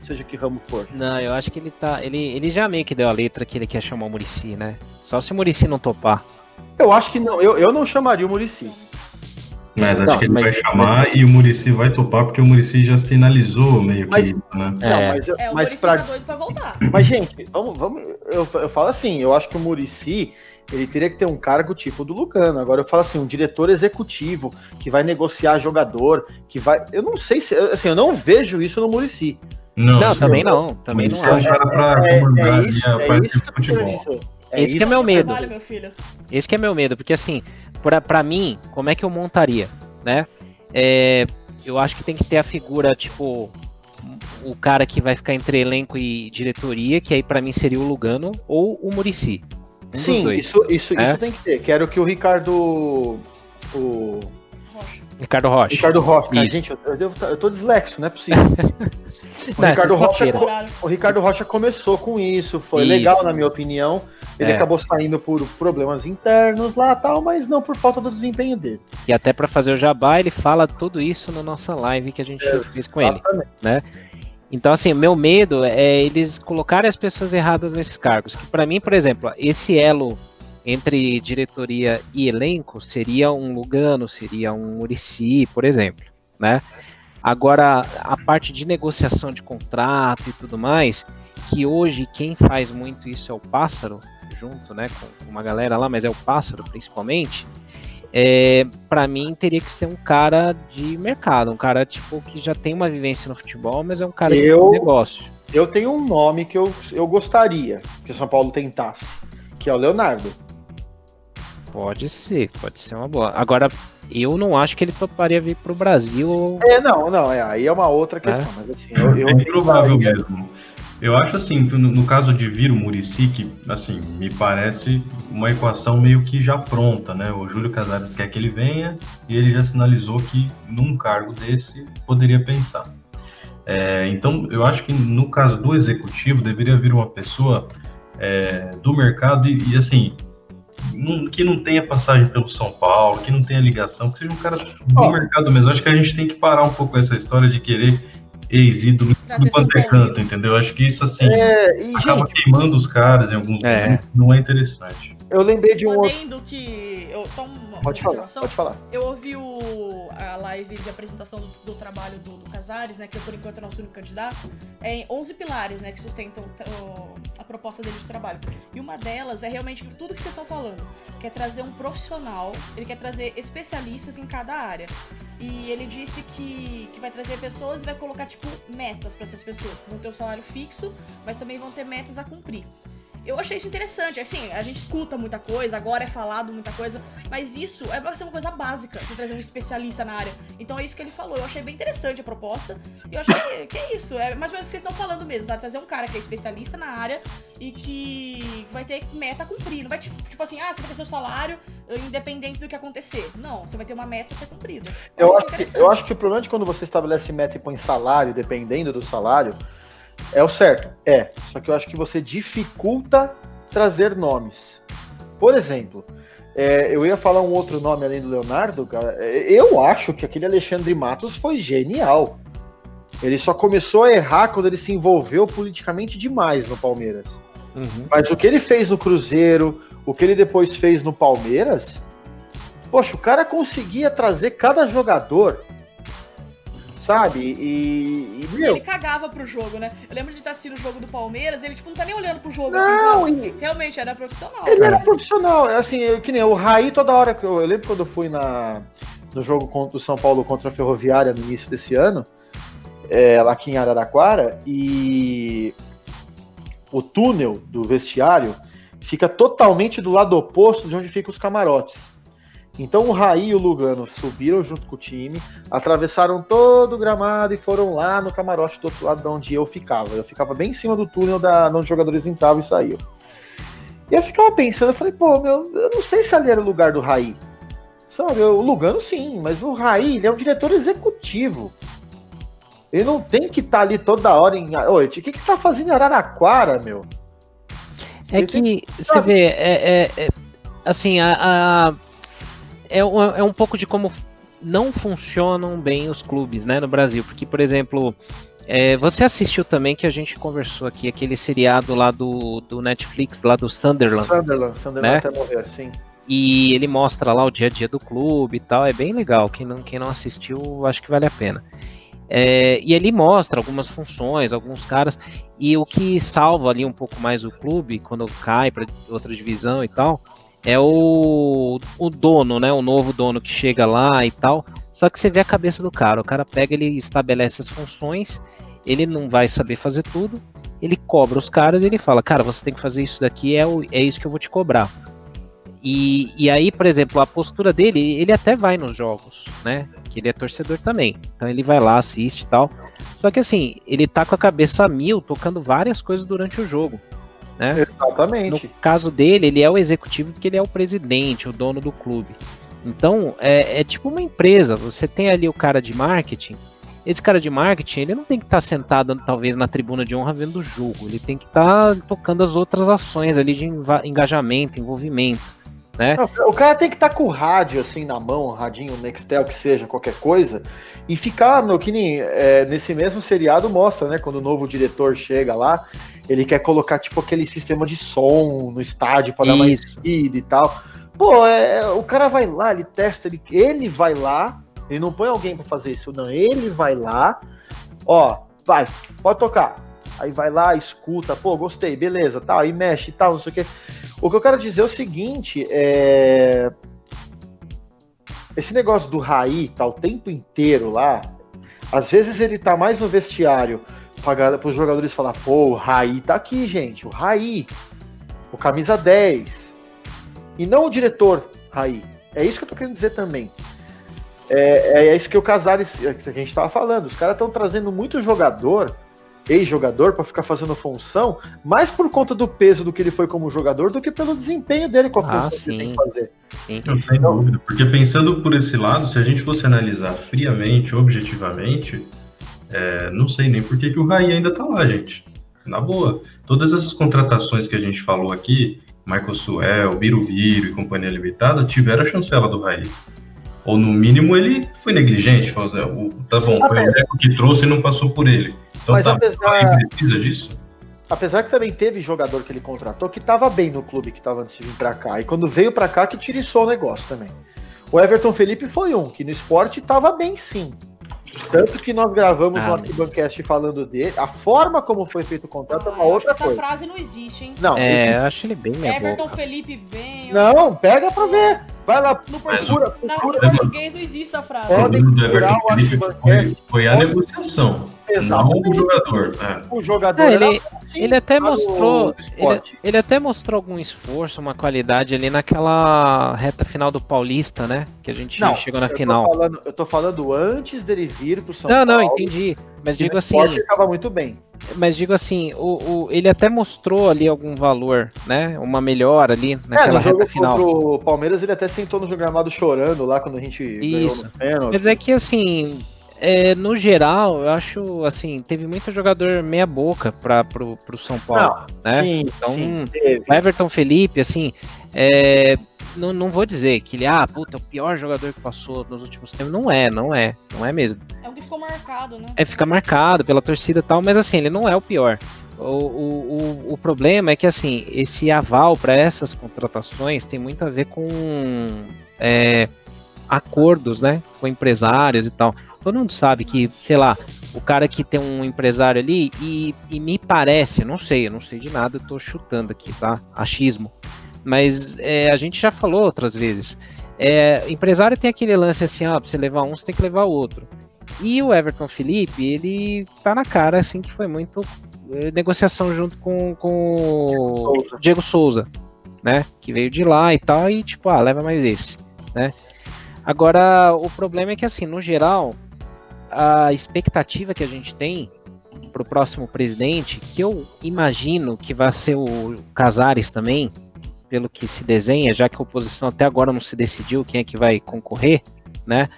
seja que ramo for? Não, eu acho que ele já meio que deu a letra que ele quer chamar o Muricy, né? Só se o Muricy não topar. Eu acho que não, eu não chamaria o Muricy. Mas acho que ele vai chamar e o Muricy vai topar, porque o Muricy já sinalizou meio que isso, né? O Muricy tá doido pra voltar. Mas, gente, vamos eu falo assim, eu acho que o Muricy, ele teria que ter um cargo tipo do Lugano. Agora eu falo assim, um diretor executivo que vai negociar jogador, que vai... Eu não sei se... Assim, eu não vejo isso no Muricy. Não, também não. Também não Muricy é um acho. cara pra comandar ali a parte isso de futebol. Esse que é meu medo. Trabalho, meu filho. Esse que é meu medo, porque assim, pra mim, como é que eu montaria, né? Eu acho que tem que ter a figura, tipo, o cara que vai ficar entre elenco e diretoria, que aí pra mim seria o Lugano ou o Muricy. Sim, isso tem que ter. Quero que o Ricardo Rocha. Cara, gente, eu tô disléxico, não é possível. O Ricardo Rocha começou com isso, foi legal na minha opinião. Ele acabou saindo por problemas internos lá e tal, mas não por falta do desempenho dele. E até para fazer o jabá, ele fala tudo isso na nossa live que a gente fez com ele, né? Então, assim, meu medo é eles colocarem as pessoas erradas nesses cargos. Que para mim, por exemplo, esse elo entre diretoria e elenco seria um Lugano, seria um Muricy, por exemplo, né? Agora, a parte de negociação de contrato e tudo mais, que hoje quem faz muito isso é o Pássaro, junto, né, com uma galera lá, mas é o Pássaro principalmente, para mim teria que ser um cara de mercado, um cara tipo que já tem uma vivência no futebol, mas é um cara de negócio. Eu tenho um nome que eu gostaria que o São Paulo tentasse, que é o Leonardo. Pode ser uma boa. Agora, eu não acho que ele toparia vir pro Brasil. Aí é uma outra questão, mas assim, é improvável mesmo. Eu acho assim, no caso de vir o Muricy, que assim, me parece uma equação meio que já pronta, né? O Júlio Casares quer que ele venha e ele já sinalizou que num cargo desse poderia pensar. Então, eu acho que no caso do executivo deveria vir uma pessoa do mercado e assim, que não tenha passagem pelo São Paulo, que não tenha ligação, que seja um cara do mercado mesmo. Acho que a gente tem que parar um pouco essa história de querer ex-ídolo no quanto é canto, entendeu? Acho que isso, assim, acaba queimando os caras em alguns momentos, não é interessante. Eu lembrei de um outro... Só uma observação. Pode falar. Eu ouvi a live de apresentação do trabalho do Casares, né, que por enquanto é nosso único candidato, em 11 pilares, né, que sustentam a proposta dele de trabalho. E uma delas é realmente tudo que vocês estão falando, que é trazer um profissional, ele quer trazer especialistas em cada área. E ele disse que vai trazer pessoas e vai colocar, tipo, metas para essas pessoas, que vão ter um salário fixo, mas também vão ter metas a cumprir. Eu achei isso interessante, assim, a gente escuta muita coisa, agora é falado muita coisa, mas isso vai ser uma coisa básica, você trazer um especialista na área. Então é isso que ele falou, eu achei bem interessante a proposta, e eu achei que é isso, é mais ou menos o que vocês estão falando mesmo, tá? Trazer um cara que é especialista na área e que vai ter meta a cumprir, não vai tipo assim, você vai ter seu salário independente do que acontecer. Não, você vai ter uma meta a ser cumprida. Eu acho que o problema de quando você estabelece meta e põe salário, dependendo do salário, é o certo, só que eu acho que você dificulta trazer nomes. Por exemplo, eu ia falar um outro nome além do Leonardo, cara. Eu acho que aquele Alexandre Matos foi genial. Ele só começou a errar quando ele se envolveu politicamente demais no Palmeiras. Uhum. Mas o que ele fez no Cruzeiro, o que ele depois fez no Palmeiras, poxa, o cara conseguia trazer cada jogador, sabe? E ele cagava pro jogo, né? Eu lembro de estar assistindo o jogo do Palmeiras, ele tipo não tá nem olhando pro jogo, assim, sabe? Realmente era profissional. Ele era profissional, assim, que nem o Raí toda hora, eu lembro quando eu fui no jogo do São Paulo contra a Ferroviária no início desse ano, lá aqui em Araraquara, e o túnel do vestiário fica totalmente do lado oposto de onde ficam os camarotes. Então o Raí e o Lugano subiram junto com o time, atravessaram todo o gramado e foram lá no camarote do outro lado de onde eu ficava. Eu ficava bem em cima do túnel onde os jogadores entravam e saíam. E eu ficava pensando, eu falei, eu não sei se ali era o lugar do Raí. Sabe, o Lugano sim, mas o Raí, ele é um diretor executivo. Ele não tem que estar ali toda hora em... Oi, o que tá fazendo em Araraquara, meu? Você vê, assim, é um pouco de como não funcionam bem os clubes, né, no Brasil. Porque, por exemplo, você assistiu também, que a gente conversou aqui, aquele seriado lá do Netflix, lá do Sunderland. Sunderland, né? Até morrer, sim. E ele mostra lá o dia a dia do clube e tal, é bem legal. Quem não assistiu, acho que vale a pena. E ele mostra algumas funções, alguns caras, e o que salva ali um pouco mais o clube, quando cai para outra divisão e tal, é o dono, né? O novo dono que chega lá e tal. Só que você vê a cabeça do cara. O cara pega, ele estabelece as funções ele não vai saber fazer tudo, ele cobra os caras e ele fala, cara, você tem que fazer isso daqui, é isso que eu vou te cobrar. E aí, por exemplo, a postura dele, ele até vai nos jogos, né? Que ele é torcedor também. Então ele vai lá, assiste e tal. Só que assim, ele tá com a cabeça a mil, tocando várias coisas durante o jogo, né? Exatamente. No caso dele, ele é o executivo porque ele é o presidente, o dono do clube. Então, é tipo uma empresa. Você tem ali o cara de marketing. Esse cara de marketing, ele não tem que estar sentado, talvez, na tribuna de honra vendo o jogo. Ele tem que estar tocando as outras ações ali de engajamento, envolvimento, né? O cara tem que estar com o rádio, assim, na mão, radinho, Nextel, que seja, qualquer coisa, e ficar, que nem nesse mesmo seriado mostra, né? Quando o novo diretor chega lá, ele quer colocar, tipo, aquele sistema de som no estádio para dar mais vida e tal. Pô, o cara vai lá, ele testa, ele vai lá, ele não põe alguém pra fazer isso, não. Ele vai lá, ó, vai, pode tocar. Aí vai lá, escuta, pô, gostei, beleza, tal, aí mexe e tal, não sei o quê. O que eu quero dizer é o seguinte, esse negócio do Raí tá o tempo inteiro lá, às vezes ele tá mais no vestiário para os jogadores falar, pô, o Raí tá aqui, gente, o Raí, o camisa 10, e não o diretor Raí. É isso que eu tô querendo dizer também. É isso que o Casares, que a gente tava falando, os caras estão trazendo muito jogador, ex-jogador, para ficar fazendo função, mais por conta do peso do que ele foi como jogador, do que pelo desempenho dele com a função que ele tem que fazer. Não tem dúvida, porque pensando por esse lado, se a gente fosse analisar friamente, objetivamente, não sei nem por que o Raí ainda tá lá, gente. Na boa. Todas essas contratações que a gente falou aqui, Michael Suel, Birubiru e Companhia Limitada, tiveram a chancela do Raí. Ou no mínimo ele foi negligente, falou, tá bom, foi o Leco que trouxe e não passou por ele. Então mas ele precisa disso? Apesar que também teve jogador que ele contratou que tava bem no clube que tava antes de vir pra cá. E quando veio pra cá que tiriçou o negócio também. O Everton Felipe foi um, que no esporte tava bem sim. Tanto que nós gravamos no Arquibancast falando dele. A forma como foi feito o contrato é uma outra coisa. Essa frase não existe, hein? Não, eu acho ele bem meia Everton boca. Felipe bem... Não, pega pra ver. Vai lá, procura. No português não existe essa frase. Podem procurar o Arquibancast. Foi a negociação. Exatamente. Não o jogador. O jogador ele até mostrou. Ele até mostrou algum esforço, uma qualidade ali naquela reta final do Paulista, né? Que a gente chegou na final. Eu tô falando antes dele vir pro São Paulo. Não, entendi. Mas digo assim. Ele tava muito bem. Mas digo assim, ele até mostrou ali algum valor, né? Uma melhora ali naquela reta final. O Palmeiras ele até sentou no gramado chorando lá quando a gente ganhou no pênalti. Mas é que assim. No geral, eu acho assim, teve muito jogador meia boca pro São Paulo, né? Sim, então, teve. O Everton Felipe, assim, não vou dizer que ele, é o pior jogador que passou nos últimos tempos, não é mesmo. É um que ficou marcado, né? Fica marcado pela torcida e tal, mas assim, ele não é o pior. O problema é que, assim, esse aval para essas contratações tem muito a ver com acordos, né, com empresários e tal. Todo mundo sabe que, sei lá, o cara que tem um empresário ali e me parece, eu não sei de nada, eu tô chutando aqui, tá? Achismo. Mas a gente já falou outras vezes. Empresário tem aquele lance assim, pra você levar um, você tem que levar outro. E o Everton Felipe, ele tá na cara, assim, que foi muito negociação junto com o Diego Souza, né? Que veio de lá e tal, e tipo, leva mais esse, né? Agora, o problema é que, assim, no geral, a expectativa que a gente tem para o próximo presidente, que eu imagino que vai ser o Casares também, pelo que se desenha, já que a oposição até agora não se decidiu quem é que vai concorrer, né?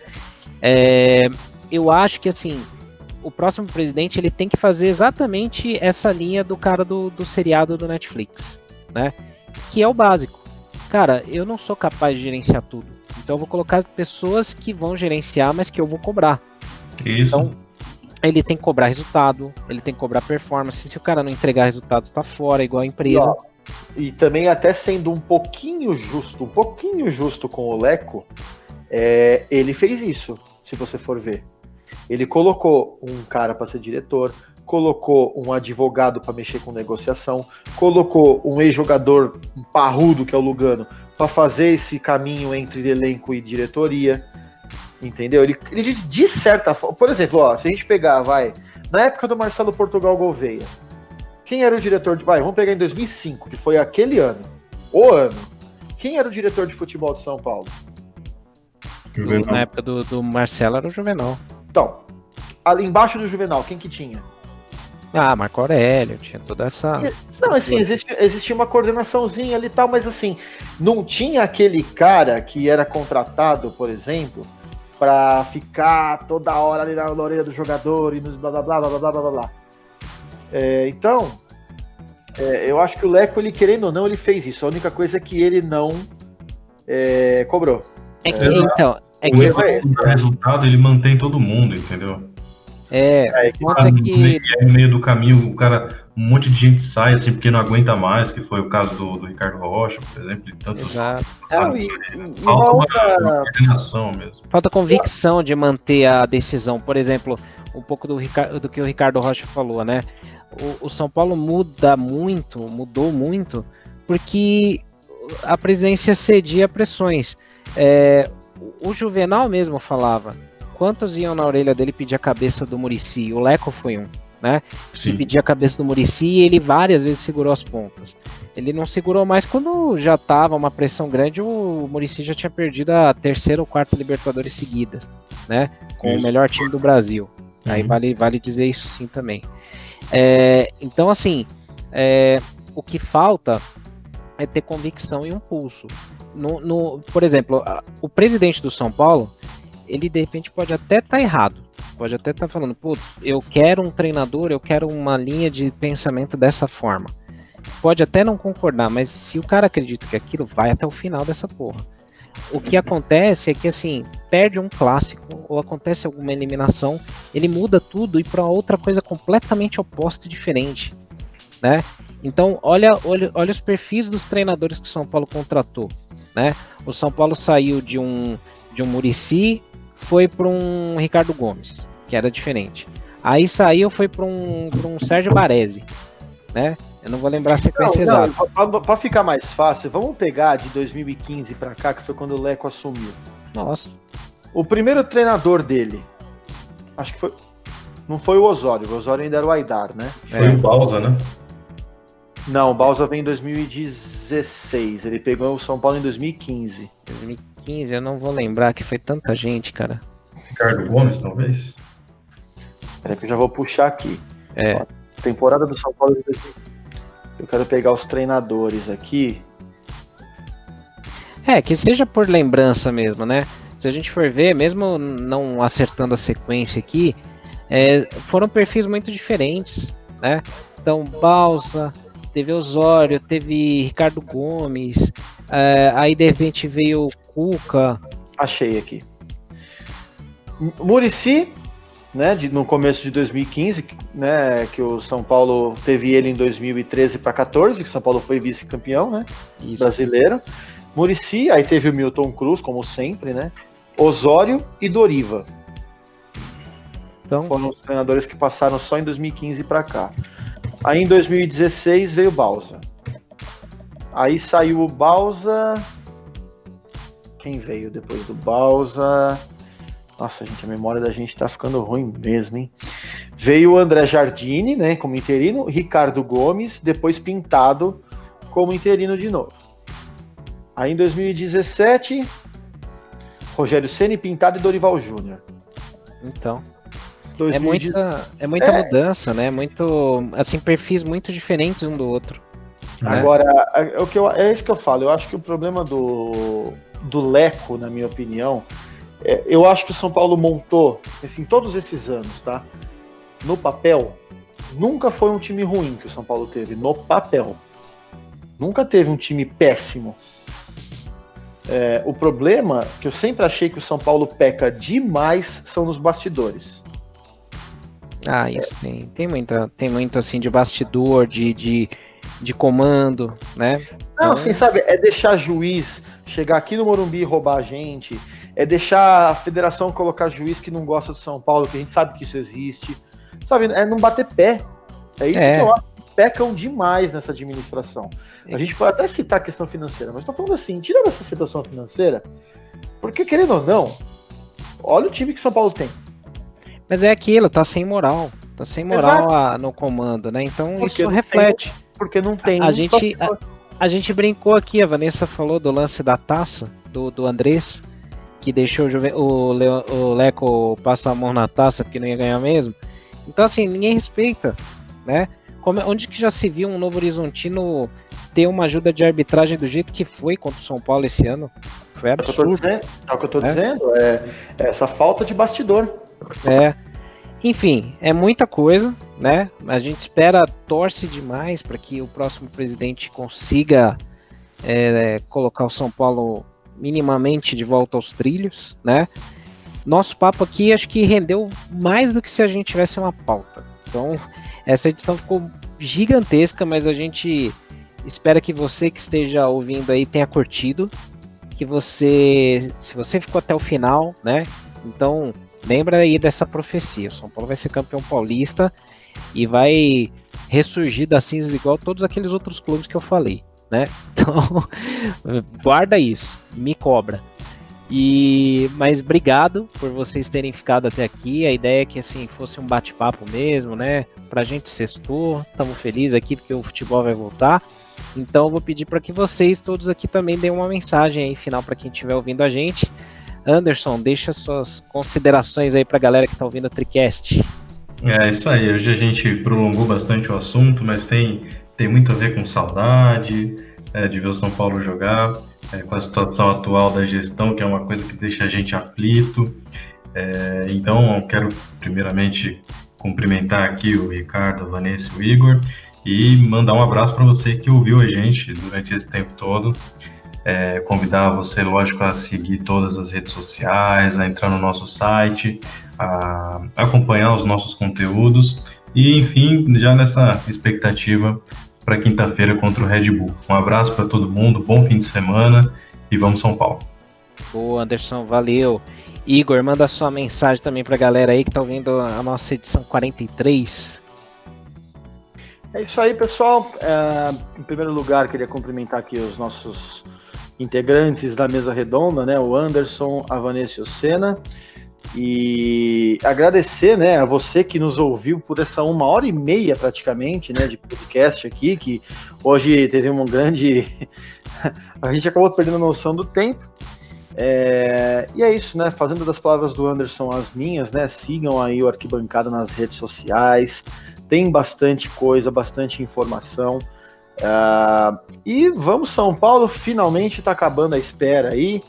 Eu acho que, assim, o próximo presidente ele tem que fazer exatamente essa linha do cara do seriado do Netflix, né? Que é o básico. Cara, eu não sou capaz de gerenciar tudo. Então eu vou colocar pessoas que vão gerenciar, mas que eu vou cobrar. Isso. Então, ele tem que cobrar resultado, ele tem que cobrar performance. Se o cara não entregar resultado, tá fora, igual a empresa. E também até sendo um pouquinho justo com o Leco, ele fez isso, se você for ver. Ele colocou um cara para ser diretor, colocou um advogado para mexer com negociação, colocou um ex-jogador parrudo, que é o Lugano, para fazer esse caminho entre elenco e diretoria, entendeu? Ele de certa forma, por exemplo, se a gente pegar, Na época do Marcelo Portugal Gouveia, quem era o diretor de... vamos pegar em 2005, que foi aquele ano. O ano. Quem era o diretor de futebol de São Paulo? Na época do Marcelo era o Juvenal. Então, ali embaixo do Juvenal, quem que tinha? Marco Aurélio, tinha toda essa... Não, assim, existia uma coordenaçãozinha ali e tal, mas assim, não tinha aquele cara que era contratado, por exemplo, pra ficar toda hora ali na orelha do jogador e nos blá blá blá blá blá blá blá. Então, eu acho que o Leco, ele querendo ou não, ele fez isso. A única coisa é que ele não cobrou. O resultado ele mantém todo mundo, entendeu? No meio do caminho, o cara, um monte de gente sai assim porque não aguenta mais, que foi o caso do Ricardo Rocha, por exemplo, e tantos. Exato. Falta uma coordenação mesmo. Falta convicção de manter a decisão. Por exemplo, um pouco do que o Ricardo Rocha falou, né? O São Paulo mudou muito, porque a presidência cedia pressões. O Juvenal mesmo falava. Quantos iam na orelha dele pedir a cabeça do Muricy? O Leco foi um, né? Que pedia a cabeça do Muricy e ele várias vezes segurou as pontas. Ele não segurou mais quando já estava uma pressão grande, o Muricy já tinha perdido a 3ª ou 4ª Libertadores seguidas, né? Com o melhor time do Brasil. Aí vale dizer isso sim também. Então, assim, o que falta é ter convicção e um pulso. Por exemplo, o presidente do São Paulo, ele de repente pode até estar errado, pode até estar falando, putz, eu quero um treinador, eu quero uma linha de pensamento dessa forma. Pode até não concordar, mas se o cara acredita que aquilo, vai até o final dessa porra. O que acontece é que, assim, perde um clássico, ou acontece alguma eliminação, ele muda tudo e para outra coisa completamente oposta e diferente, né? Então, olha os perfis dos treinadores que o São Paulo contratou, né? O São Paulo saiu de um Muricy, foi para um Ricardo Gomes, que era diferente. Aí saiu, foi para um Sérgio Baresi, né? Eu não vou lembrar a sequência exata. Para ficar mais fácil, vamos pegar de 2015 para cá, que foi quando o Leco assumiu. Nossa. O primeiro treinador dele, acho que foi... Não foi o Osório ainda era o Aidar, né? Foi o Bausa, né? Não, o Bausa veio em 2016, ele pegou o São Paulo em 2015. 2015, eu não vou lembrar, que foi tanta gente, cara. Ricardo Gomes, talvez? Peraí que eu já vou puxar aqui. Ó, temporada do São Paulo de 2015. Eu quero pegar os treinadores aqui. Que seja por lembrança mesmo, né? Se a gente for ver, mesmo não acertando a sequência aqui, foram perfis muito diferentes, né? Então, Bausa, teve Osório, teve Ricardo Gomes, aí de repente veio o Cuca. Achei aqui. Muricy, né, no começo de 2015, né, que o São Paulo teve ele em 2013 para 14, que o São Paulo foi vice-campeão, né, brasileiro. Muricy, aí teve o Milton Cruz, como sempre, né, Osório e Doriva. Então, foram os treinadores que passaram só em 2015 para cá. Aí em 2016 veio o Bausa. Aí saiu o Bausa. Quem veio depois do Bausa? Nossa, gente, a memória da gente tá ficando ruim mesmo, hein? Veio o André Jardine, né, como interino, Ricardo Gomes, depois Pintado como interino de novo. Aí em 2017, Rogério Ceni, Pintado e Dorival Júnior. Então, 2010... é muita mudança, né? Muito, assim, perfis muito diferentes um do outro. Agora, é isso que eu falo. Eu acho que o problema do Leco, na minha opinião, eu acho que o São Paulo montou, assim, todos esses anos, tá? No papel, nunca foi um time ruim que o São Paulo teve, no papel. Nunca teve um time péssimo. O problema, que eu sempre achei que o São Paulo peca demais, são nos bastidores. Isso tem muito assim de bastidor, de comando, né? Não, assim, sabe, é deixar juiz chegar aqui no Morumbi e roubar a gente, é deixar a federação colocar juiz que não gosta do São Paulo, que a gente sabe que isso existe, sabe, é não bater pé. É isso que eu acho que pecam demais nessa administração. A gente pode até citar a questão financeira, mas tô falando assim, tirando essa situação financeira, porque querendo ou não, olha o time que São Paulo tem. Mas é aquilo, tá sem moral. Tá sem moral no comando, né? Então Porque isso reflete. Porque não tem. A gente brincou aqui, a Vanessa falou do lance da taça, do Andrés, que deixou o Leco passar a mão na taça porque não ia ganhar mesmo. Então, assim, ninguém respeita, né? Onde que já se viu um Novo Horizontino ter uma ajuda de arbitragem do jeito que foi contra o São Paulo esse ano? Foi absurdo. É o que eu tô dizendo, é essa falta de bastidor. Enfim, é muita coisa, né? A gente torce demais para que o próximo presidente consiga colocar o São Paulo minimamente de volta aos trilhos, né? Nosso papo aqui acho que rendeu mais do que se a gente tivesse uma pauta. Então, essa edição ficou gigantesca, mas a gente espera que você que esteja ouvindo aí tenha curtido, se você ficou até o final, né? Então, lembra aí dessa profecia. O São Paulo vai ser campeão paulista e vai ressurgir das cinzas igual todos aqueles outros clubes que eu falei, né? Então, guarda isso, me cobra. Mas obrigado por vocês terem ficado até aqui. A ideia é que assim fosse um bate-papo mesmo, né? Pra gente sextou, estamos felizes aqui porque o futebol vai voltar. Então eu vou pedir para que vocês todos aqui também deem uma mensagem aí final para quem estiver ouvindo a gente. Anderson, deixa suas considerações aí pra galera que tá ouvindo o TriCast. É isso aí, hoje a gente prolongou bastante o assunto, mas tem muito a ver com saudade de ver o São Paulo jogar. Com a situação atual da gestão, que é uma coisa que deixa a gente aflito. Então, eu quero primeiramente cumprimentar aqui o Ricardo, a Vanessa e o Igor e mandar um abraço para você que ouviu a gente durante esse tempo todo. Convidar você, lógico, a seguir todas as redes sociais, a entrar no nosso site, a acompanhar os nossos conteúdos e, enfim, já nessa expectativa para quinta-feira contra o Red Bull. Um abraço para todo mundo, bom fim de semana e vamos São Paulo. Boa, Anderson, valeu. Igor, manda sua mensagem também para a galera aí que está ouvindo a nossa edição 43. É isso aí, pessoal. Em primeiro lugar, queria cumprimentar aqui os nossos integrantes da mesa redonda, né? O Anderson, a Vanessa e o Senna. E agradecer, né, a você que nos ouviu por essa 1h30 praticamente, né, de podcast aqui, que hoje teve um grande... a gente acabou perdendo a noção do tempo. E é isso, né, fazendo das palavras do Anderson as minhas, né, sigam aí o Arquibancada nas redes sociais, tem bastante coisa, bastante informação. E vamos São Paulo, finalmente tá acabando a espera aí,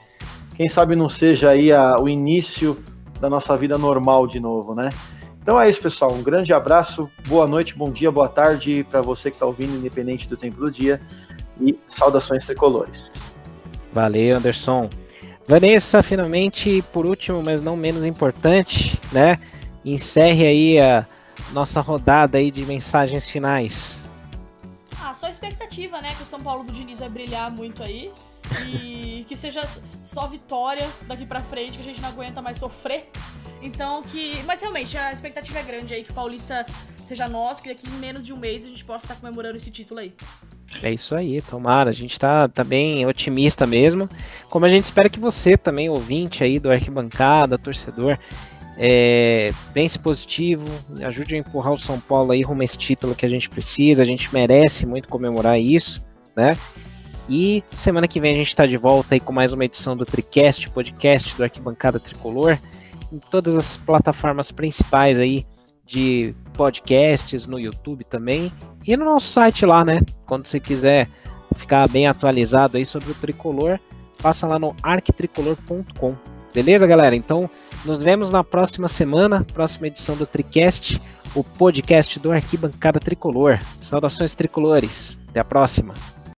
quem sabe não seja aí o início da nossa vida normal de novo, né? Então é isso, pessoal. Um grande abraço, boa noite, bom dia, boa tarde para você que está ouvindo, independente do tempo do dia. E saudações tricolores. Valeu, Anderson. Vanessa, finalmente, por último, mas não menos importante, né? Encerre aí a nossa rodada aí de mensagens finais. Só expectativa, né? Que o São Paulo do Diniz vai brilhar muito aí. E que seja só vitória daqui pra frente, que a gente não aguenta mais sofrer. Então mas realmente, a expectativa é grande aí que o Paulista seja nosso, que daqui em menos de um mês a gente possa estar comemorando esse título aí. É isso aí, tomara. A gente tá bem otimista mesmo. Como a gente espera que você também, ouvinte aí do Arquibancada, torcedor, pense positivo, ajude a empurrar o São Paulo aí rumo a esse título que a gente precisa. A gente merece muito comemorar isso, né? E semana que vem a gente está de volta aí com mais uma edição do TriCast, podcast do Arquibancada Tricolor, em todas as plataformas principais aí de podcasts, no YouTube também, e no nosso site lá, né? Quando você quiser ficar bem atualizado aí sobre o Tricolor, passa lá no arquitricolor.com. Beleza, galera? Então, nos vemos na próxima semana, próxima edição do TriCast, o podcast do Arquibancada Tricolor. Saudações tricolores. Até a próxima.